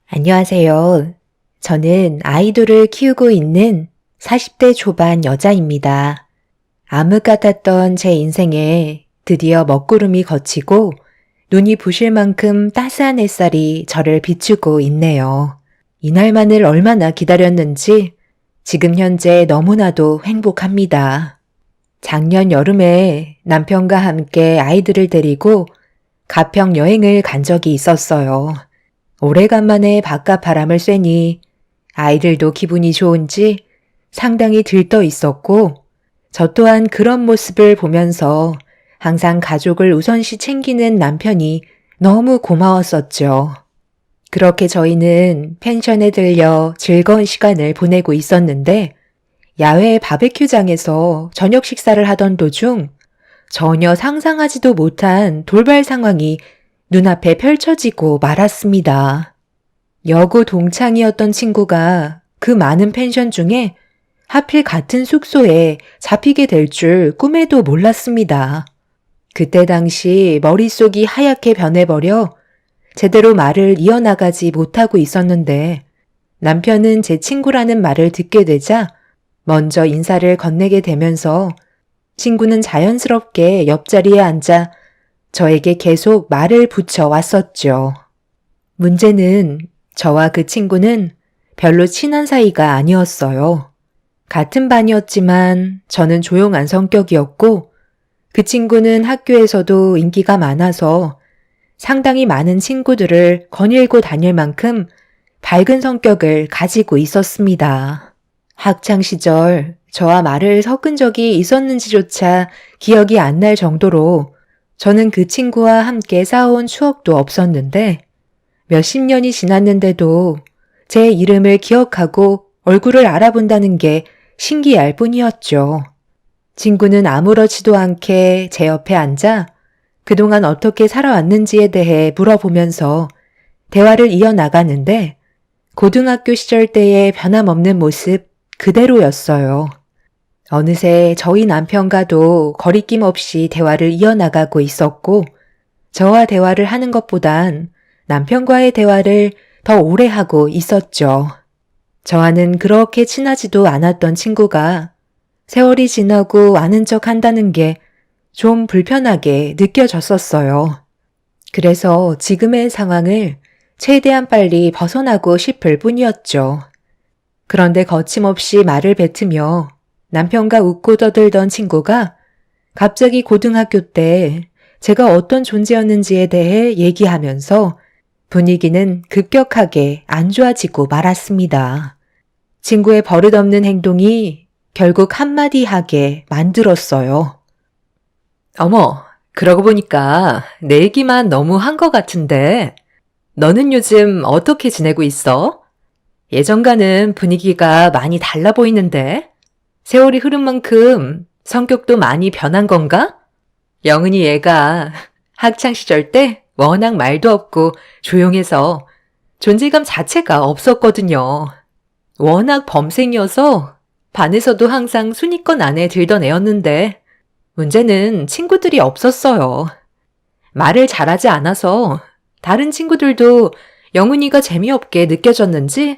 안녕하세요. 저는 아이돌을 키우고 있는 40대 초반 여자입니다. 암흑 같았던 제 인생에 드디어 먹구름이 걷히고 눈이 부실 만큼 따스한 햇살이 저를 비추고 있네요. 이날만을 얼마나 기다렸는지 지금 현재 너무나도 행복합니다. 작년 여름에 남편과 함께 아이들을 데리고 가평 여행을 간 적이 있었어요. 오래간만에 바깥 바람을 쐬니 아이들도 기분이 좋은지 상당히 들떠 있었고 저 또한 그런 모습을 보면서 항상 가족을 우선시 챙기는 남편이 너무 고마웠었죠. 그렇게 저희는 펜션에 들려 즐거운 시간을 보내고 있었는데 야외 바베큐장에서 저녁 식사를 하던 도중 전혀 상상하지도 못한 돌발 상황이 눈앞에 펼쳐지고 말았습니다. 여고 동창이었던 친구가 그 많은 펜션 중에 하필 같은 숙소에 잡히게 될 줄 꿈에도 몰랐습니다. 그때 당시 머릿속이 하얗게 변해버려 제대로 말을 이어나가지 못하고 있었는데 남편은 제 친구라는 말을 듣게 되자 먼저 인사를 건네게 되면서 친구는 자연스럽게 옆자리에 앉아 저에게 계속 말을 붙여왔었죠. 문제는 저와 그 친구는 별로 친한 사이가 아니었어요. 같은 반이었지만 저는 조용한 성격이었고 그 친구는 학교에서도 인기가 많아서 상당히 많은 친구들을 거닐고 다닐 만큼 밝은 성격을 가지고 있었습니다. 학창 시절 저와 말을 섞은 적이 있었는지조차 기억이 안 날 정도로 저는 그 친구와 함께 싸운 추억도 없었는데 몇십 년이 지났는데도 제 이름을 기억하고 얼굴을 알아본다는 게 신기할 뿐이었죠. 친구는 아무렇지도 않게 제 옆에 앉아 그동안 어떻게 살아왔는지에 대해 물어보면서 대화를 이어나가는데 고등학교 시절 때의 변함없는 모습 그대로였어요. 어느새 저희 남편과도 거리낌 없이 대화를 이어나가고 있었고 저와 대화를 하는 것보단 남편과의 대화를 더 오래 하고 있었죠. 저와는 그렇게 친하지도 않았던 친구가 세월이 지나고 아는 척 한다는 게 좀 불편하게 느껴졌었어요. 그래서 지금의 상황을 최대한 빨리 벗어나고 싶을 뿐이었죠. 그런데 거침없이 말을 뱉으며 남편과 웃고 떠들던 친구가 갑자기 고등학교 때 제가 어떤 존재였는지에 대해 얘기하면서 분위기는 급격하게 안 좋아지고 말았습니다. 친구의 버릇없는 행동이 결국 한마디 하게 만들었어요. 어머, 그러고 보니까 내 얘기만 너무 한 것 같은데 너는 요즘 어떻게 지내고 있어? 예전과는 분위기가 많이 달라 보이는데 세월이 흐른 만큼 성격도 많이 변한 건가? 영은이 얘가 학창시절 때 워낙 말도 없고 조용해서 존재감 자체가 없었거든요. 워낙 범생이어서 반에서도 항상 순위권 안에 들던 애였는데 문제는 친구들이 없었어요. 말을 잘하지 않아서 다른 친구들도 영은이가 재미없게 느껴졌는지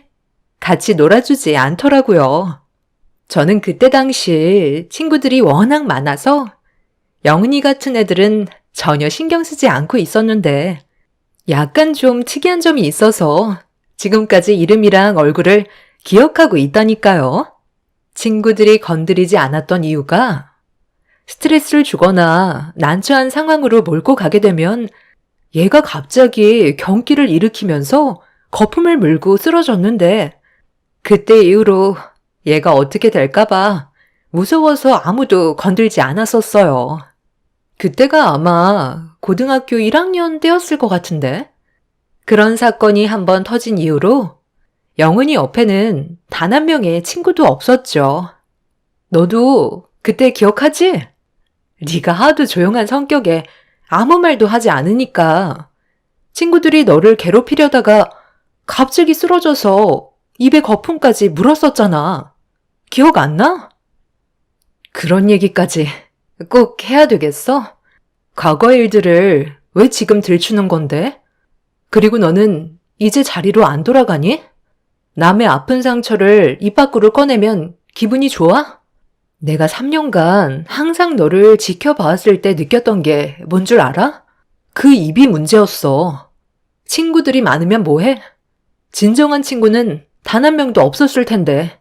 같이 놀아주지 않더라고요. 저는 그때 당시 친구들이 워낙 많아서 영은이 같은 애들은 전혀 신경 쓰지 않고 있었는데 약간 좀 특이한 점이 있어서 지금까지 이름이랑 얼굴을 기억하고 있다니까요. 친구들이 건드리지 않았던 이유가 스트레스를 주거나 난처한 상황으로 몰고 가게 되면 얘가 갑자기 경기를 일으키면서 거품을 물고 쓰러졌는데 그때 이후로 얘가 어떻게 될까봐 무서워서 아무도 건들지 않았었어요. 그때가 아마 고등학교 1학년 때였을 것 같은데 그런 사건이 한번 터진 이후로 영은이 옆에는 단 한 명의 친구도 없었죠. 너도 그때 기억하지? 네가 하도 조용한 성격에 아무 말도 하지 않으니까 친구들이 너를 괴롭히려다가 갑자기 쓰러져서 입에 거품까지 물었었잖아. 기억 안 나? 그런 얘기까지 꼭 해야 되겠어? 과거의 일들을 왜 지금 들추는 건데? 그리고 너는 이제 자리로 안 돌아가니? 남의 아픈 상처를 입 밖으로 꺼내면 기분이 좋아? 내가 3년간 항상 너를 지켜봐왔을 때 느꼈던 게 뭔 줄 알아? 그 입이 문제였어. 친구들이 많으면 뭐해? 진정한 친구는 단 한 명도 없었을 텐데.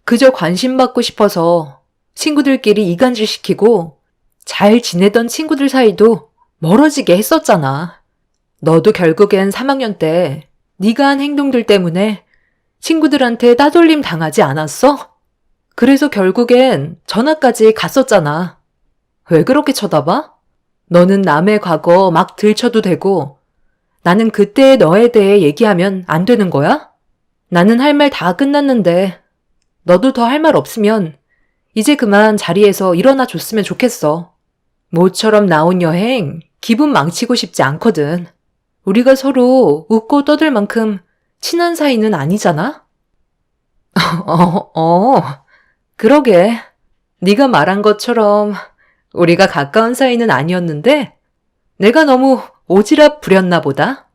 그저 관심받고 싶어서 친구들끼리 이간질시키고 잘 지내던 친구들 사이도 멀어지게 했었잖아. 너도 결국엔 3학년 때 네가 한 행동들 때문에 친구들한테 따돌림 당하지 않았어? 그래서 결국엔 전학까지 갔었잖아. 왜 그렇게 쳐다봐? 너는 남의 과거 막 들춰도 되고 나는 그때의 너에 대해 얘기하면 안 되는 거야? 나는 할 말 다 끝났는데 너도 더 할 말 없으면 이제 그만 자리에서 일어나 줬으면 좋겠어. 모처럼 나온 여행 기분 망치고 싶지 않거든. 우리가 서로 웃고 떠들 만큼 친한 사이는 아니잖아? 그러게. 네가 말한 것처럼 우리가 가까운 사이는 아니었는데 내가 너무 오지랖 부렸나 보다.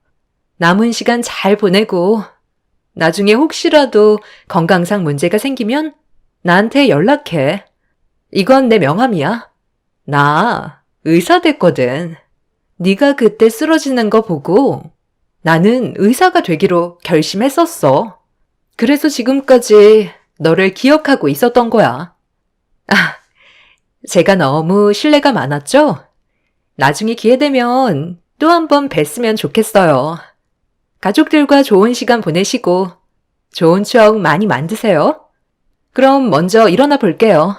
남은 시간 잘 보내고 나중에 혹시라도 건강상 문제가 생기면 나한테 연락해. 이건 내 명함이야. 나 의사 됐거든. 네가 그때 쓰러지는 거 보고 나는 의사가 되기로 결심했었어. 그래서 지금까지 너를 기억하고 있었던 거야. 아, 제가 너무 신뢰가 많았죠? 나중에 기회 되면 또 한 번 뵀으면 좋겠어요. 가족들과 좋은 시간 보내시고 좋은 추억 많이 만드세요. 그럼 먼저 일어나 볼게요.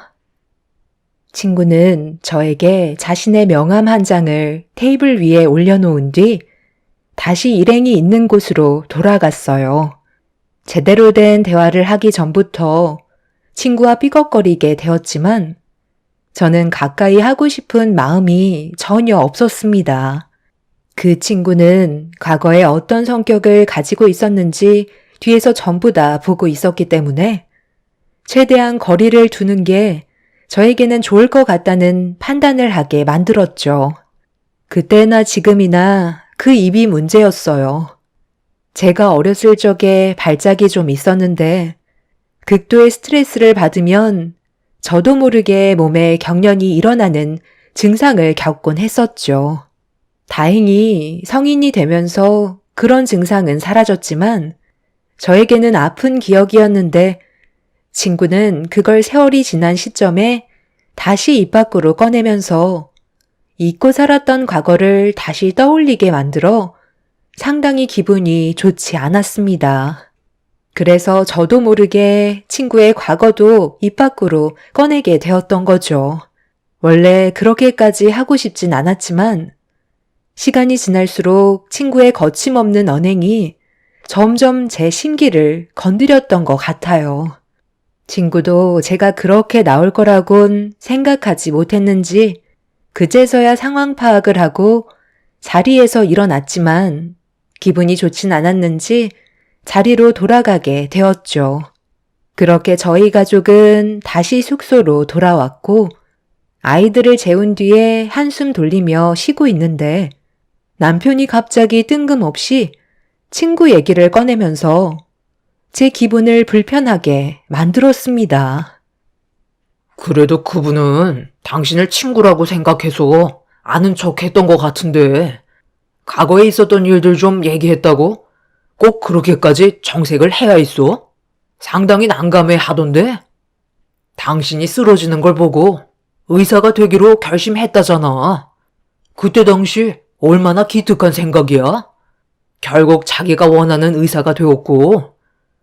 친구는 저에게 자신의 명함 한 장을 테이블 위에 올려놓은 뒤 다시 일행이 있는 곳으로 돌아갔어요. 제대로 된 대화를 하기 전부터 친구와 삐걱거리게 되었지만 저는 가까이 하고 싶은 마음이 전혀 없었습니다. 그 친구는 과거에 어떤 성격을 가지고 있었는지 뒤에서 전부 다 보고 있었기 때문에 최대한 거리를 두는 게 저에게는 좋을 것 같다는 판단을 하게 만들었죠. 그때나 지금이나 그 입이 문제였어요. 제가 어렸을 적에 발작이 좀 있었는데 극도의 스트레스를 받으면 저도 모르게 몸에 경련이 일어나는 증상을 겪곤 했었죠. 다행히 성인이 되면서 그런 증상은 사라졌지만 저에게는 아픈 기억이었는데 친구는 그걸 세월이 지난 시점에 다시 입 밖으로 꺼내면서 잊고 살았던 과거를 다시 떠올리게 만들어 상당히 기분이 좋지 않았습니다. 그래서 저도 모르게 친구의 과거도 입 밖으로 꺼내게 되었던 거죠. 원래 그렇게까지 하고 싶진 않았지만 시간이 지날수록 친구의 거침없는 언행이 점점 제 심기를 건드렸던 것 같아요. 친구도 제가 그렇게 나올 거라곤 생각하지 못했는지 그제서야 상황 파악을 하고 자리에서 일어났지만 기분이 좋진 않았는지 자리로 돌아가게 되었죠. 그렇게 저희 가족은 다시 숙소로 돌아왔고 아이들을 재운 뒤에 한숨 돌리며 쉬고 있는데 남편이 갑자기 뜬금없이 친구 얘기를 꺼내면서 제 기분을 불편하게 만들었습니다. 그래도 그분은 당신을 친구라고 생각해서 아는 척 했던 것 같은데, 과거에 있었던 일들 좀 얘기했다고? 꼭 그렇게까지 정색을 해야 했어? 상당히 난감해 하던데? 당신이 쓰러지는 걸 보고 의사가 되기로 결심했다잖아. 그때 당시 얼마나 기특한 생각이야? 결국 자기가 원하는 의사가 되었고,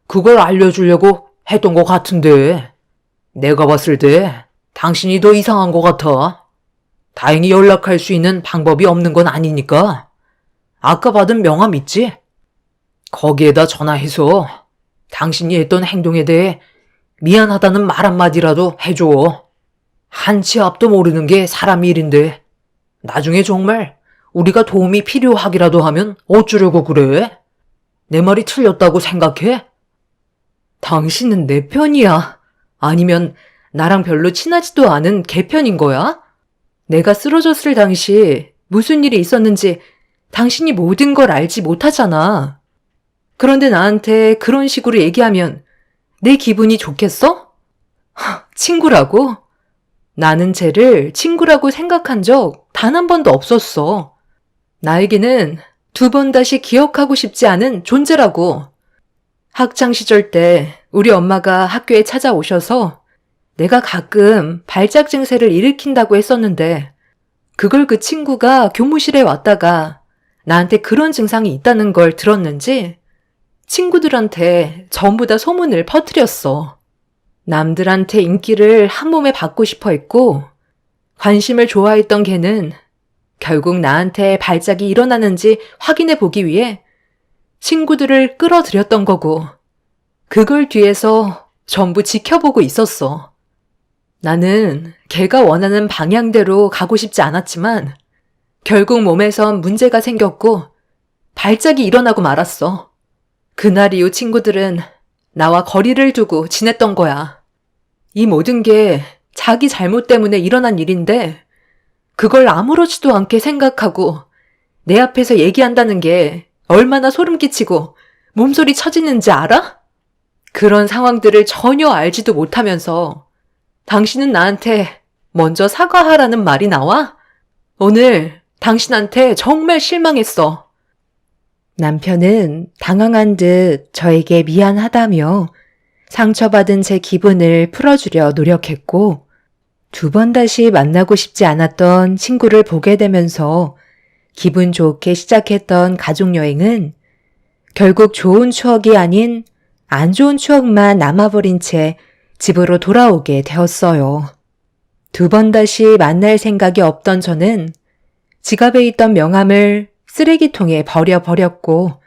그걸 알려주려고 했던 것 같은데, 내가 봤을 때 당신이 더 이상한 것 같아. 다행히 연락할 수 있는 방법이 없는 건 아니니까 아까 받은 명함 있지? 거기에다 전화해서 당신이 했던 행동에 대해 미안하다는 말 한마디라도 해줘. 한치 앞도 모르는 게 사람 일인데 나중에 정말 우리가 도움이 필요하기라도 하면 어쩌려고 그래? 내 말이 틀렸다고 생각해? 당신은 내 편이야. 아니면 나랑 별로 친하지도 않은 걔 편인 거야? 내가 쓰러졌을 당시 무슨 일이 있었는지 당신이 모든 걸 알지 못하잖아. 그런데 나한테 그런 식으로 얘기하면 내 기분이 좋겠어? 친구라고? 나는 쟤를 친구라고 생각한 적 단 한 번도 없었어. 나에게는 두 번 다시 기억하고 싶지 않은 존재라고. 학창시절 때 우리 엄마가 학교에 찾아오셔서 내가 가끔 발작 증세를 일으킨다고 했었는데 그걸 그 친구가 교무실에 왔다가 나한테 그런 증상이 있다는 걸 들었는지 친구들한테 전부 다 소문을 퍼뜨렸어. 남들한테 인기를 한 몸에 받고 싶어 했고 관심을 좋아했던 걔는 결국 나한테 발작이 일어나는지 확인해 보기 위해 친구들을 끌어들였던 거고 그걸 뒤에서 전부 지켜보고 있었어. 나는 걔가 원하는 방향대로 가고 싶지 않았지만 결국 몸에선 문제가 생겼고 발작이 일어나고 말았어. 그날 이후 친구들은 나와 거리를 두고 지냈던 거야. 이 모든 게 자기 잘못 때문에 일어난 일인데 그걸 아무렇지도 않게 생각하고 내 앞에서 얘기한다는 게 얼마나 소름 끼치고 몸소리 쳐지는지 알아? 그런 상황들을 전혀 알지도 못하면서 당신은 나한테 먼저 사과하라는 말이 나와? 오늘 당신한테 정말 실망했어. 남편은 당황한 듯 저에게 미안하다며 상처받은 제 기분을 풀어주려 노력했고 두 번 다시 만나고 싶지 않았던 친구를 보게 되면서 기분 좋게 시작했던 가족여행은 결국 좋은 추억이 아닌 안 좋은 추억만 남아버린 채 집으로 돌아오게 되었어요. 두 번 다시 만날 생각이 없던 저는 지갑에 있던 명함을 쓰레기통에 버려버렸고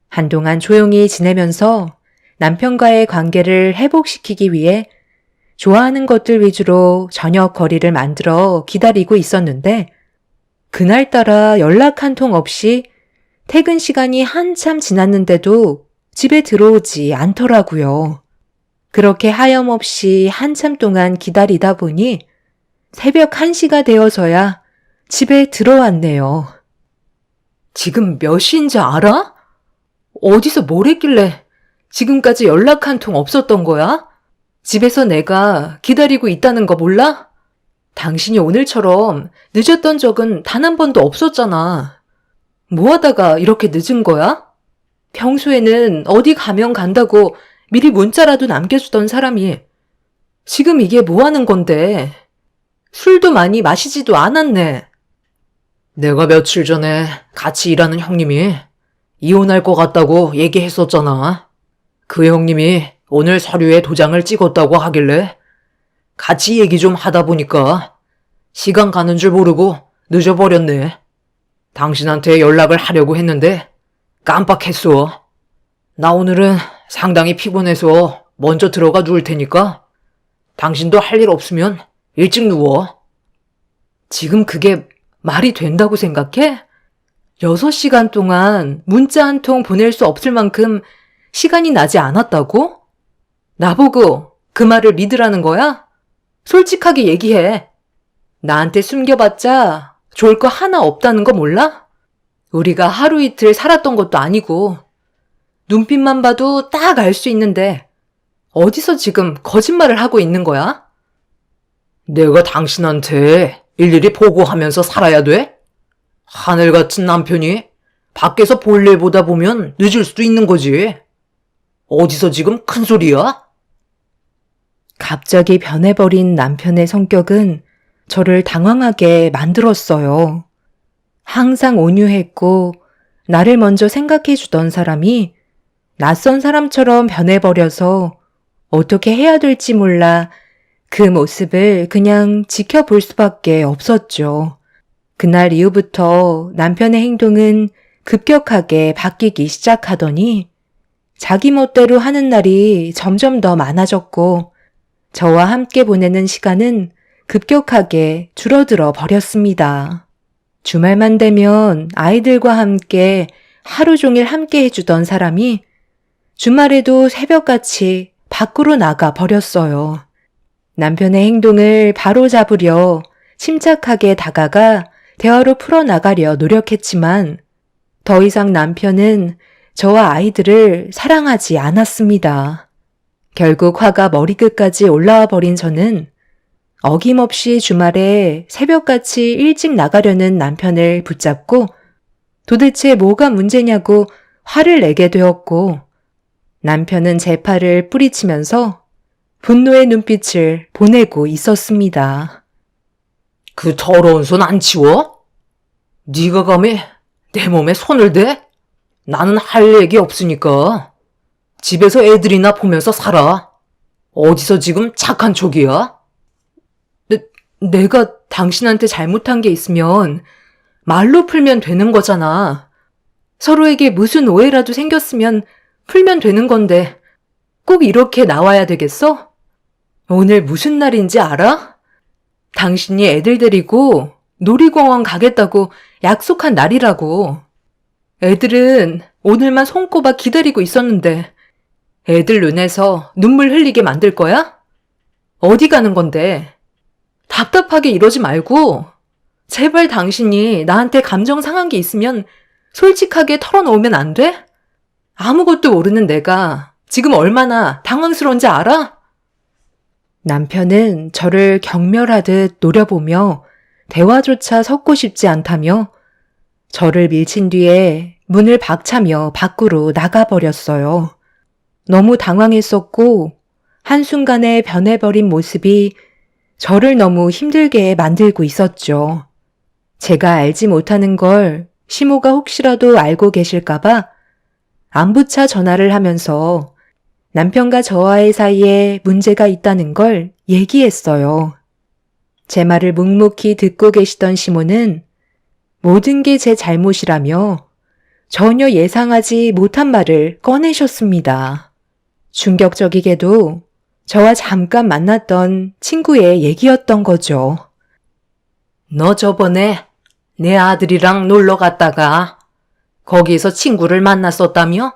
한동안 조용히 지내면서 남편과의 관계를 회복시키기 위해 좋아하는 것들 위주로 저녁 거리를 만들어 기다리고 있었는데 그날따라 연락 한 통 없이 퇴근 시간이 한참 지났는데도 집에 들어오지 않더라고요. 그렇게 하염없이 한참 동안 기다리다 보니 새벽 1시가 되어서야 집에 들어왔네요. 지금 몇 시인지 알아? 어디서 뭘 했길래 지금까지 연락 한 통 없었던 거야? 집에서 내가 기다리고 있다는 거 몰라? 당신이 오늘처럼 늦었던 적은 단 한 번도 없었잖아. 뭐 하다가 이렇게 늦은 거야? 평소에는 어디 가면 간다고 미리 문자라도 남겨주던 사람이 지금 이게 뭐 하는 건데? 술도 많이 마시지도 않았네. 내가 며칠 전에 같이 일하는 형님이 이혼할 것 같다고 얘기했었잖아. 그 형님이 오늘 서류에 도장을 찍었다고 하길래 같이 얘기 좀 하다 보니까 시간 가는 줄 모르고 늦어버렸네. 당신한테 연락을 하려고 했는데 깜빡했어. 나 오늘은 상당히 피곤해서 먼저 들어가 누울 테니까 당신도 할 일 없으면 일찍 누워. 지금 그게 말이 된다고 생각해? 6시간 동안 문자 한 통 보낼 수 없을 만큼 시간이 나지 않았다고? 나보고 그 말을 믿으라는 거야? 솔직하게 얘기해. 나한테 숨겨봤자 좋을 거 하나 없다는 거 몰라? 우리가 하루 이틀 살았던 것도 아니고 눈빛만 봐도 딱 알 수 있는데 어디서 지금 거짓말을 하고 있는 거야? 내가 당신한테 일일이 보고하면서 살아야 돼? 하늘 같은 남편이 밖에서 볼일 보다 보면 늦을 수도 있는 거지. 어디서 지금 큰 소리야? 갑자기 변해버린 남편의 성격은 저를 당황하게 만들었어요. 항상 온유했고 나를 먼저 생각해주던 사람이 낯선 사람처럼 변해버려서 어떻게 해야 될지 몰라 그 모습을 그냥 지켜볼 수밖에 없었죠. 그날 이후부터 남편의 행동은 급격하게 바뀌기 시작하더니 자기 멋대로 하는 날이 점점 더 많아졌고 저와 함께 보내는 시간은 급격하게 줄어들어 버렸습니다. 주말만 되면 아이들과 함께 하루 종일 함께 해주던 사람이 주말에도 새벽같이 밖으로 나가 버렸어요. 남편의 행동을 바로잡으려 침착하게 다가가 대화로 풀어나가려 노력했지만 더 이상 남편은 저와 아이들을 사랑하지 않았습니다. 결국 화가 머리끝까지 올라와 버린 저는 어김없이 주말에 새벽같이 일찍 나가려는 남편을 붙잡고 도대체 뭐가 문제냐고 화를 내게 되었고, 남편은 제 팔을 뿌리치면서 분노의 눈빛을 보내고 있었습니다. 그 더러운 손 안 치워? 네가 감히 내 몸에 손을 대? 나는 할 얘기 없으니까. 집에서 애들이나 보면서 살아. 어디서 지금 착한 척이야? 내가 당신한테 잘못한 게 있으면 말로 풀면 되는 거잖아. 서로에게 무슨 오해라도 생겼으면 풀면 되는 건데 꼭 이렇게 나와야 되겠어? 오늘 무슨 날인지 알아? 당신이 애들 데리고 놀이공원 가겠다고 약속한 날이라고. 애들은 오늘만 손꼽아 기다리고 있었는데 애들 눈에서 눈물 흘리게 만들 거야? 어디 가는 건데? 답답하게 이러지 말고 제발 당신이 나한테 감정 상한 게 있으면 솔직하게 털어놓으면 안 돼? 아무것도 모르는 내가 지금 얼마나 당황스러운지 알아? 남편은 저를 경멸하듯 노려보며 대화조차 섞고 싶지 않다며 저를 밀친 뒤에 문을 박차며 밖으로 나가버렸어요. 너무 당황했었고 한순간에 변해버린 모습이 저를 너무 힘들게 만들고 있었죠. 제가 알지 못하는 걸 시모가 혹시라도 알고 계실까봐 안부차 전화를 하면서 남편과 저와의 사이에 문제가 있다는 걸 얘기했어요. 제 말을 묵묵히 듣고 계시던 시모는 모든 게 제 잘못이라며 전혀 예상하지 못한 말을 꺼내셨습니다. 충격적이게도 저와 잠깐 만났던 친구의 얘기였던 거죠. 너 저번에 내 아들이랑 놀러 갔다가 거기에서 친구를 만났었다며?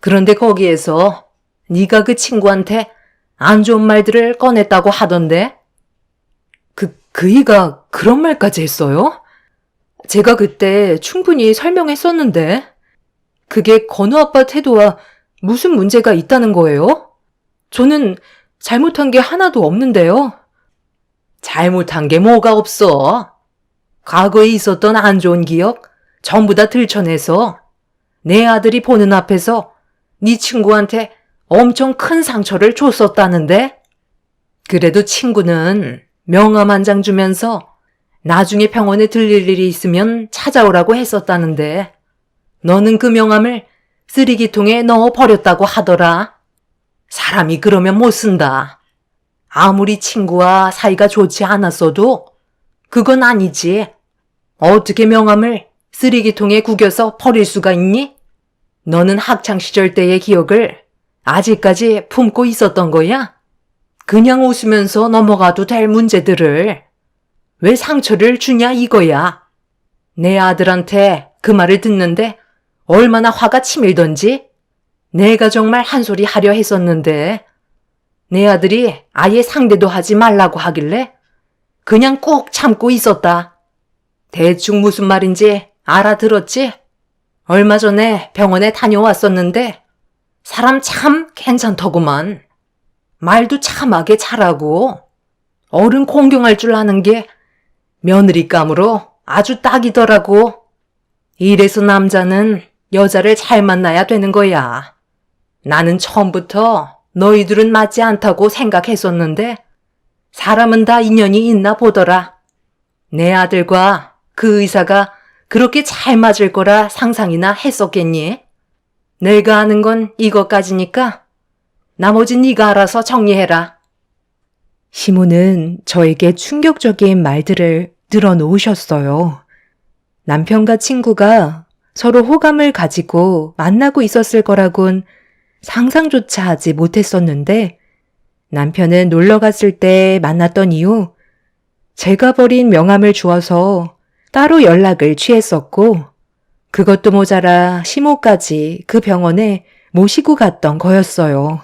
그런데 거기에서 네가 그 친구한테 안 좋은 말들을 꺼냈다고 하던데? 그이가 그런 말까지 했어요? 제가 그때 충분히 설명했었는데 그게 건우 아빠 태도와 무슨 문제가 있다는 거예요? 저는 잘못한 게 하나도 없는데요. 잘못한 게 뭐가 없어. 과거에 있었던 안 좋은 기억 전부 다 들춰내서 내 아들이 보는 앞에서 네 친구한테 엄청 큰 상처를 줬었다는데? 그래도 친구는 명함 한 장 주면서 나중에 병원에 들릴 일이 있으면 찾아오라고 했었다는데 너는 그 명함을 쓰레기통에 넣어 버렸다고 하더라. 사람이 그러면 못 쓴다. 아무리 친구와 사이가 좋지 않았어도 그건 아니지. 어떻게 명함을 쓰레기통에 구겨서 버릴 수가 있니? 너는 학창시절 때의 기억을 아직까지 품고 있었던 거야? 그냥 웃으면서 넘어가도 될 문제들을 왜 상처를 주냐 이거야. 내 아들한테 그 말을 듣는데 얼마나 화가 치밀던지 내가 정말 한 소리 하려 했었는데 내 아들이 아예 상대도 하지 말라고 하길래 그냥 꼭 참고 있었다. 대충 무슨 말인지 알아들었지? 얼마 전에 병원에 다녀왔었는데 사람 참 괜찮더구만. 말도 참하게 잘하고 어른 공경할 줄 아는 게 며느리감으로 아주 딱이더라고. 이래서 남자는 여자를 잘 만나야 되는 거야. 나는 처음부터 너희들은 맞지 않다고 생각했었는데 사람은 다 인연이 있나 보더라. 내 아들과 그 의사가 그렇게 잘 맞을 거라 상상이나 했었겠니? 내가 아는 건 이것까지니까 나머진 네가 알아서 정리해라. 시모는 저에게 충격적인 말들을 늘어놓으셨어요. 남편과 친구가 서로 호감을 가지고 만나고 있었을 거라곤 상상조차 하지 못했었는데 남편은 놀러 갔을 때 만났던 이후 제가 버린 명함을 주어서 따로 연락을 취했었고 그것도 모자라 시모까지 그 병원에 모시고 갔던 거였어요.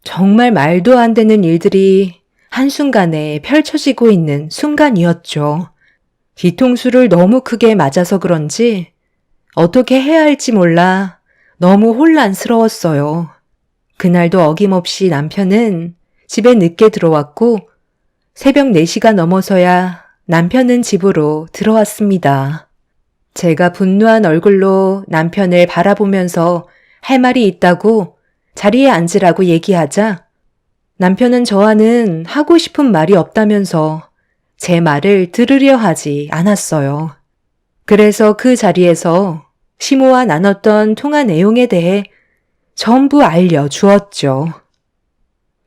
정말 말도 안 되는 일들이 한순간에 펼쳐지고 있는 순간이었죠. 뒤통수를 너무 크게 맞아서 그런지 어떻게 해야 할지 몰라 너무 혼란스러웠어요. 그날도 어김없이 남편은 집에 늦게 들어왔고 새벽 4시가 넘어서야 남편은 집으로 들어왔습니다. 제가 분노한 얼굴로 남편을 바라보면서 할 말이 있다고 자리에 앉으라고 얘기하자 남편은 저와는 하고 싶은 말이 없다면서 제 말을 들으려 하지 않았어요. 그래서 그 자리에서 시모와 나눴던 통화 내용에 대해 전부 알려주었죠.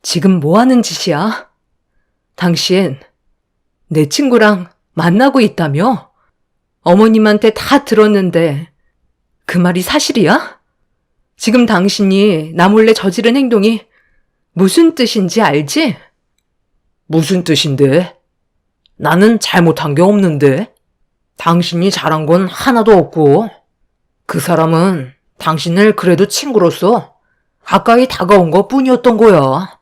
지금 뭐 하는 짓이야? 당신 내 친구랑 만나고 있다며? 어머님한테 다 들었는데 그 말이 사실이야? 지금 당신이 나 몰래 저지른 행동이 무슨 뜻인지 알지? 무슨 뜻인데? 나는 잘못한 게 없는데? 당신이 잘한 건 하나도 없고, 그 사람은 당신을 그래도 친구로서 가까이 다가온 것 뿐이었던 거야.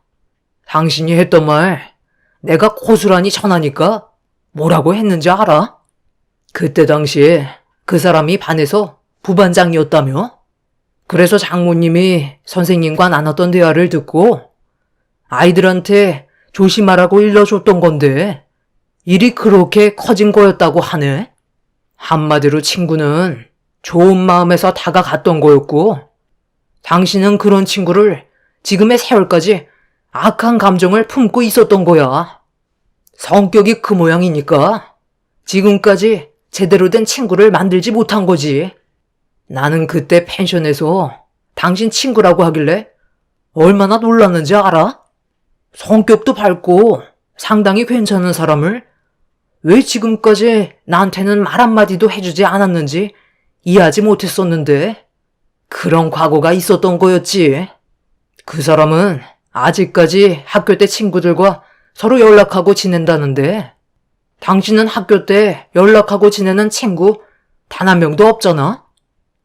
당신이 했던 말 내가 고스란히 전하니까 뭐라고 했는지 알아? 그때 당시에 그 사람이 반에서 부반장이었다며? 그래서 장모님이 선생님과 나눴던 대화를 듣고 아이들한테 조심하라고 일러줬던 건데 일이 그렇게 커진 거였다고 하네. 한마디로 친구는 좋은 마음에서 다가갔던 거였고 당신은 그런 친구를 지금의 세월까지 악한 감정을 품고 있었던 거야. 성격이 그 모양이니까 지금까지 제대로 된 친구를 만들지 못한 거지. 나는 그때 펜션에서 당신 친구라고 하길래 얼마나 놀랐는지 알아? 성격도 밝고 상당히 괜찮은 사람을 왜 지금까지 나한테는 말 한마디도 해주지 않았는지 이해하지 못했었는데 그런 과거가 있었던 거였지. 그 사람은 아직까지 학교 때 친구들과 서로 연락하고 지낸다는데 당신은 학교 때 연락하고 지내는 친구 단 한 명도 없잖아.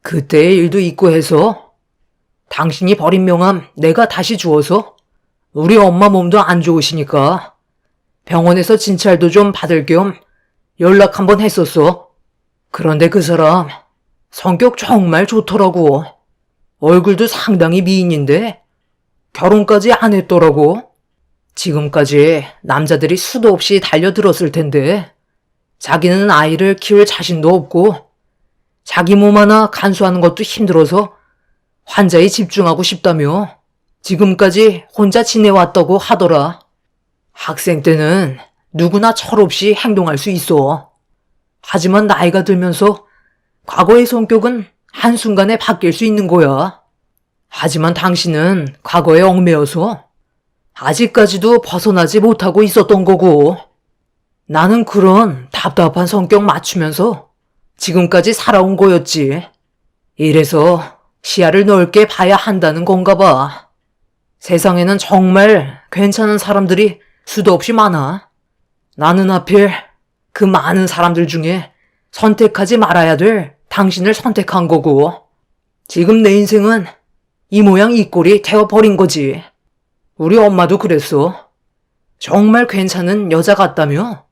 그때의 일도 있고 해서 당신이 버린 명함 내가 다시 주어서 우리 엄마 몸도 안 좋으시니까 병원에서 진찰도 좀 받을 겸 연락 한번 했었어. 그런데 그 사람 성격 정말 좋더라고. 얼굴도 상당히 미인인데 결혼까지 안 했더라고. 지금까지 남자들이 수도 없이 달려들었을 텐데 자기는 아이를 키울 자신도 없고 자기 몸 하나 간수하는 것도 힘들어서 환자에 집중하고 싶다며 지금까지 혼자 지내왔다고 하더라. 학생 때는 누구나 철없이 행동할 수 있어. 하지만 나이가 들면서 과거의 성격은 한순간에 바뀔 수 있는 거야. 하지만 당신은 과거에 얽매여서 아직까지도 벗어나지 못하고 있었던 거고 나는 그런 답답한 성격 맞추면서 지금까지 살아온 거였지. 이래서 시야를 넓게 봐야 한다는 건가 봐. 세상에는 정말 괜찮은 사람들이 수도 없이 많아. 나는 하필 그 많은 사람들 중에 선택하지 말아야 될 당신을 선택한 거고 지금 내 인생은 이 모양 이 꼴이 되어버린 거지. 우리 엄마도 그랬어. 정말 괜찮은 여자 같다며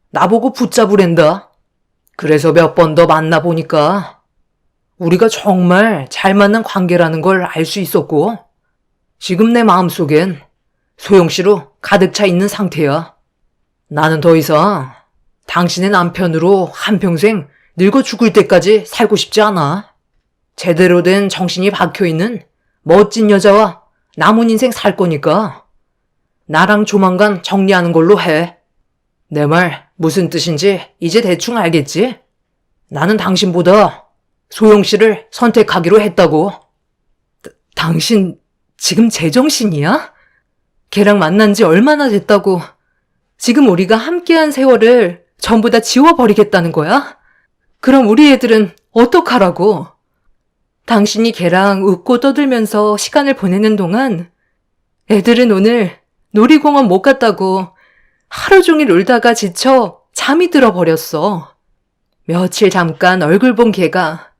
나보고 붙잡으랜다. 그래서 몇 번 더 만나보니까 우리가 정말 잘 맞는 관계라는 걸 알 수 있었고 지금 내 마음속엔 소영씨로 가득 차 있는 상태야. 나는 더 이상 당신의 남편으로 한평생 늙어 죽을 때까지 살고 싶지 않아. 제대로 된 정신이 박혀있는 멋진 여자와 남은 인생 살 거니까 나랑 조만간 정리하는 걸로 해. 내 말 무슨 뜻인지 이제 대충 알겠지? 나는 당신보다 소영씨를 선택하기로 했다고. 당신 지금 제정신이야? 걔랑 만난 지 얼마나 됐다고 지금 우리가 함께한 세월을 전부 다 지워버리겠다는 거야? 그럼 우리 애들은 어떡하라고? 당신이 걔랑 웃고 떠들면서 시간을 보내는 동안 애들은 오늘 놀이공원 못 갔다고 하루 종일 놀다가 지쳐 잠이 들어버렸어. 며칠 잠깐 얼굴 본 걔가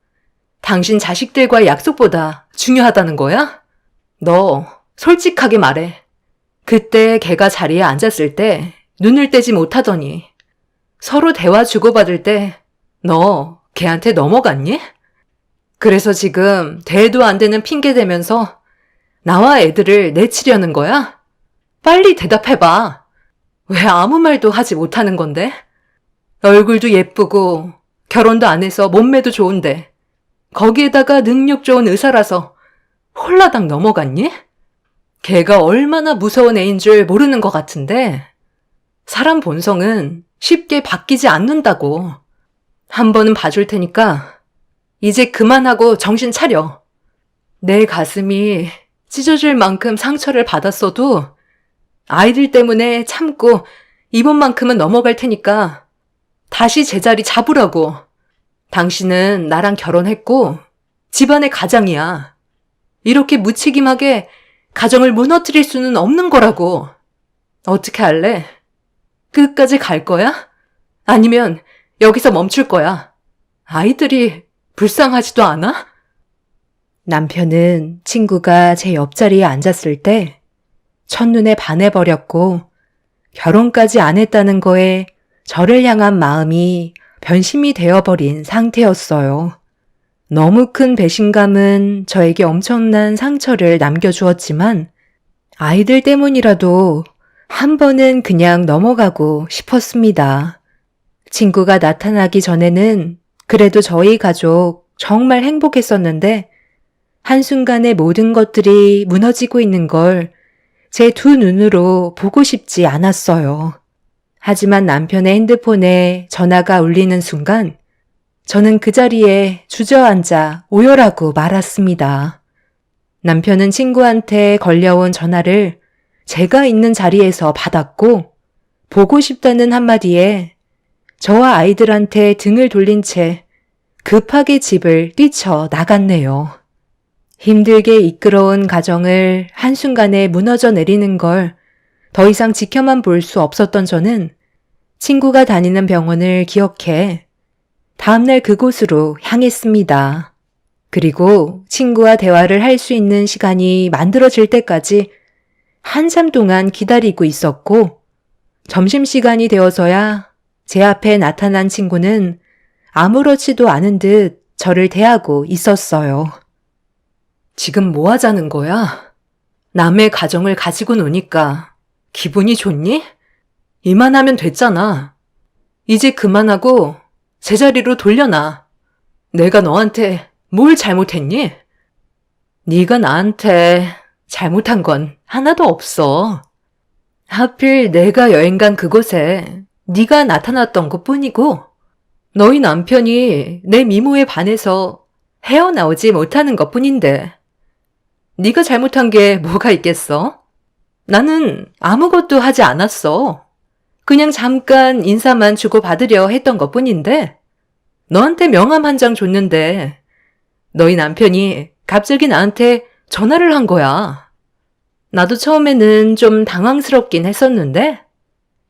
당신 자식들과의 약속보다 중요하다는 거야? 너 솔직하게 말해. 그때 걔가 자리에 앉았을 때 눈을 떼지 못하더니 서로 대화 주고받을 때 너 걔한테 넘어갔니? 그래서 지금 대도 안 되는 핑계 대면서 나와 애들을 내치려는 거야? 빨리 대답해봐. 왜 아무 말도 하지 못하는 건데? 얼굴도 예쁘고 결혼도 안 해서 몸매도 좋은데 거기에다가 능력 좋은 의사라서 홀라당 넘어갔니? 걔가 얼마나 무서운 애인 줄 모르는 것 같은데 사람 본성은 쉽게 바뀌지 않는다고. 한 번은 봐줄 테니까 이제 그만하고 정신 차려. 내 가슴이 찢어질 만큼 상처를 받았어도 아이들 때문에 참고 이번만큼은 넘어갈 테니까 다시 제자리 잡으라고. 당신은 나랑 결혼했고 집안의 가장이야. 이렇게 무책임하게 가정을 무너뜨릴 수는 없는 거라고. 어떻게 할래? 끝까지 갈 거야? 아니면 여기서 멈출 거야? 아이들이 불쌍하지도 않아? 남편은 친구가 제 옆자리에 앉았을 때 첫눈에 반해버렸고 결혼까지 안 했다는 거에 저를 향한 마음이 변심이 되어버린 상태였어요. 너무 큰 배신감은 저에게 엄청난 상처를 남겨주었지만 아이들 때문이라도 한 번은 그냥 넘어가고 싶었습니다. 친구가 나타나기 전에는 그래도 저희 가족 정말 행복했었는데 한순간에 모든 것들이 무너지고 있는 걸 제 두 눈으로 보고 싶지 않았어요. 하지만 남편의 핸드폰에 전화가 울리는 순간 저는 그 자리에 주저앉아 오열하고 말았습니다. 남편은 친구한테 걸려온 전화를 제가 있는 자리에서 받았고 보고 싶다는 한마디에 저와 아이들한테 등을 돌린 채 급하게 집을 뛰쳐 나갔네요. 힘들게 이끌어온 가정을 한순간에 무너져 내리는 걸 더 이상 지켜만 볼 수 없었던 저는 친구가 다니는 병원을 기억해 다음날 그곳으로 향했습니다. 그리고 친구와 대화를 할 수 있는 시간이 만들어질 때까지 한참 동안 기다리고 있었고 점심시간이 되어서야 제 앞에 나타난 친구는 아무렇지도 않은 듯 저를 대하고 있었어요. 지금 뭐 하자는 거야? 남의 가정을 가지고 노니까 기분이 좋니? 이만하면 됐잖아. 이제 그만하고 제자리로 돌려놔. 내가 너한테 뭘 잘못했니? 네가 나한테 잘못한 건 하나도 없어. 하필 내가 여행 간 그곳에 네가 나타났던 것뿐이고 너희 남편이 내 미모에 반해서 헤어나오지 못하는 것뿐인데 네가 잘못한 게 뭐가 있겠어? 나는 아무것도 하지 않았어. 그냥 잠깐 인사만 주고받으려 했던 것뿐인데 너한테 명함 한 장 줬는데 너희 남편이 갑자기 나한테 전화를 한 거야. 나도 처음에는 좀 당황스럽긴 했었는데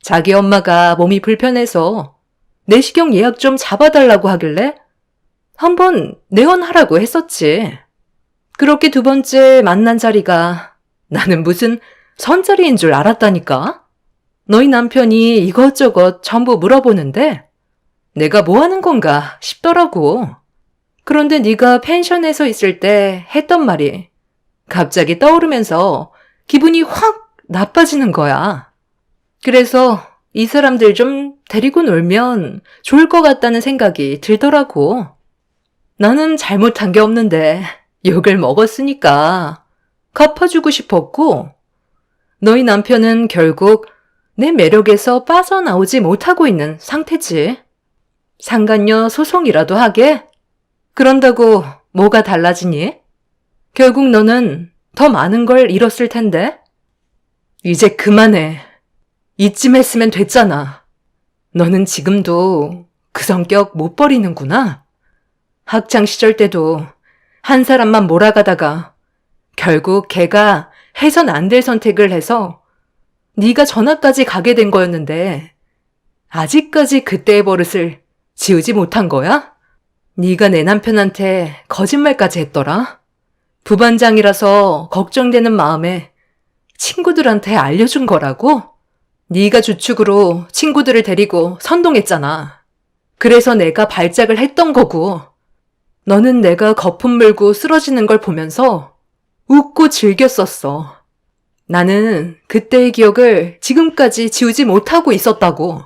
자기 엄마가 몸이 불편해서 내시경 예약 좀 잡아달라고 하길래 한번 내원하라고 했었지. 그렇게 두 번째 만난 자리가 나는 무슨 선자리인 줄 알았다니까? 너희 남편이 이것저것 전부 물어보는데 내가 뭐 하는 건가 싶더라고. 그런데 네가 펜션에서 있을 때 했던 말이 갑자기 떠오르면서 기분이 확 나빠지는 거야. 그래서 이 사람들 좀 데리고 놀면 좋을 것 같다는 생각이 들더라고. 나는 잘못한 게 없는데 욕을 먹었으니까 갚아주고 싶었고 너희 남편은 결국 내 매력에서 빠져나오지 못하고 있는 상태지. 상간녀 소송이라도 하게? 그런다고 뭐가 달라지니? 결국 너는 더 많은 걸 잃었을 텐데. 이제 그만해. 이쯤 했으면 됐잖아. 너는 지금도 그 성격 못 버리는구나. 학창시절 때도 한 사람만 몰아가다가 결국 걔가 해선 안 될 선택을 해서 네가 전학까지 가게 된 거였는데 아직까지 그때의 버릇을 지우지 못한 거야? 네가 내 남편한테 거짓말까지 했더라. 부반장이라서 걱정되는 마음에 친구들한테 알려준 거라고? 네가 주축으로 친구들을 데리고 선동했잖아. 그래서 내가 발작을 했던 거고 너는 내가 거품 물고 쓰러지는 걸 보면서 웃고 즐겼었어. 나는 그때의 기억을 지금까지 지우지 못하고 있었다고.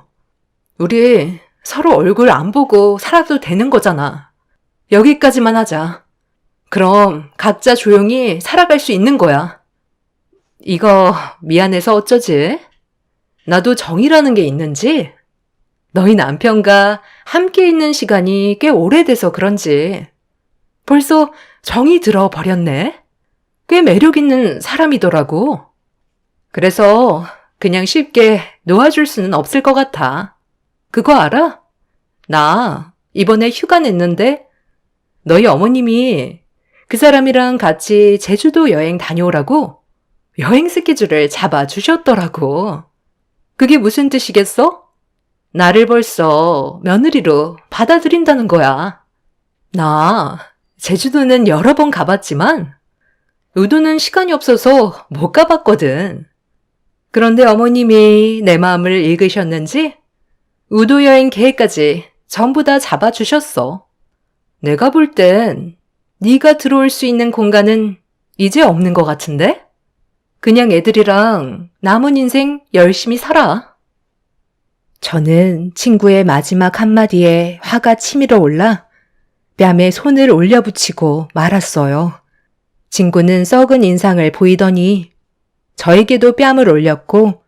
우리 서로 얼굴 안 보고 살아도 되는 거잖아. 여기까지만 하자. 그럼 각자 조용히 살아갈 수 있는 거야. 이거 미안해서 어쩌지? 나도 정이라는 게 있는지? 너희 남편과 함께 있는 시간이 꽤 오래돼서 그런지 벌써 정이 들어버렸네? 꽤 매력 있는 사람이더라고. 그래서 그냥 쉽게 놓아줄 수는 없을 것 같아. 그거 알아? 나 이번에 휴가 냈는데 너희 어머님이 그 사람이랑 같이 제주도 여행 다녀오라고 여행 스케줄을 잡아주셨더라고. 그게 무슨 뜻이겠어? 나를 벌써 며느리로 받아들인다는 거야. 나 제주도는 여러 번 가봤지만 우도는 시간이 없어서 못 가봤거든. 그런데 어머님이 내 마음을 읽으셨는지 우도 여행 계획까지 전부 다 잡아주셨어. 내가 볼 땐 네가 들어올 수 있는 공간은 이제 없는 것 같은데? 그냥 애들이랑 남은 인생 열심히 살아. 저는 친구의 마지막 한마디에 화가 치밀어 올라 뺨에 손을 올려붙이고 말았어요. 친구는 썩은 인상을 보이더니 저에게도 뺨을 올렸고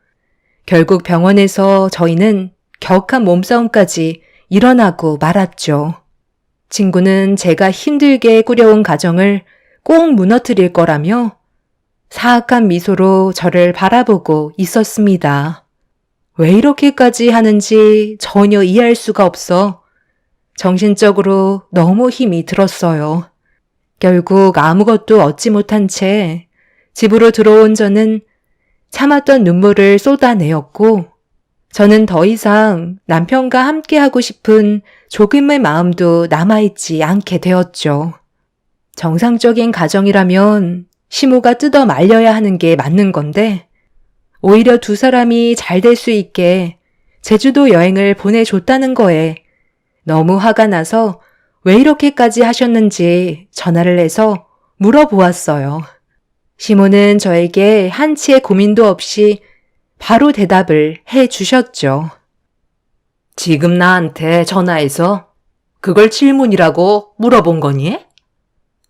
결국 병원에서 저희는 격한 몸싸움까지 일어나고 말았죠. 친구는 제가 힘들게 꾸려온 가정을 꼭 무너뜨릴 거라며 사악한 미소로 저를 바라보고 있었습니다. 왜 이렇게까지 하는지 전혀 이해할 수가 없어 정신적으로 너무 힘이 들었어요. 결국 아무것도 얻지 못한 채 집으로 들어온 저는 참았던 눈물을 쏟아내었고 저는 더 이상 남편과 함께하고 싶은 조금의 마음도 남아있지 않게 되었죠. 정상적인 가정이라면 시모가 뜯어 말려야 하는 게 맞는 건데 오히려 두 사람이 잘 될 수 있게 제주도 여행을 보내줬다는 거에 너무 화가 나서 왜 이렇게까지 하셨는지 전화를 해서 물어보았어요. 시모는 저에게 한치의 고민도 없이 바로 대답을 해 주셨죠. 지금 나한테 전화해서 그걸 질문이라고 물어본 거니?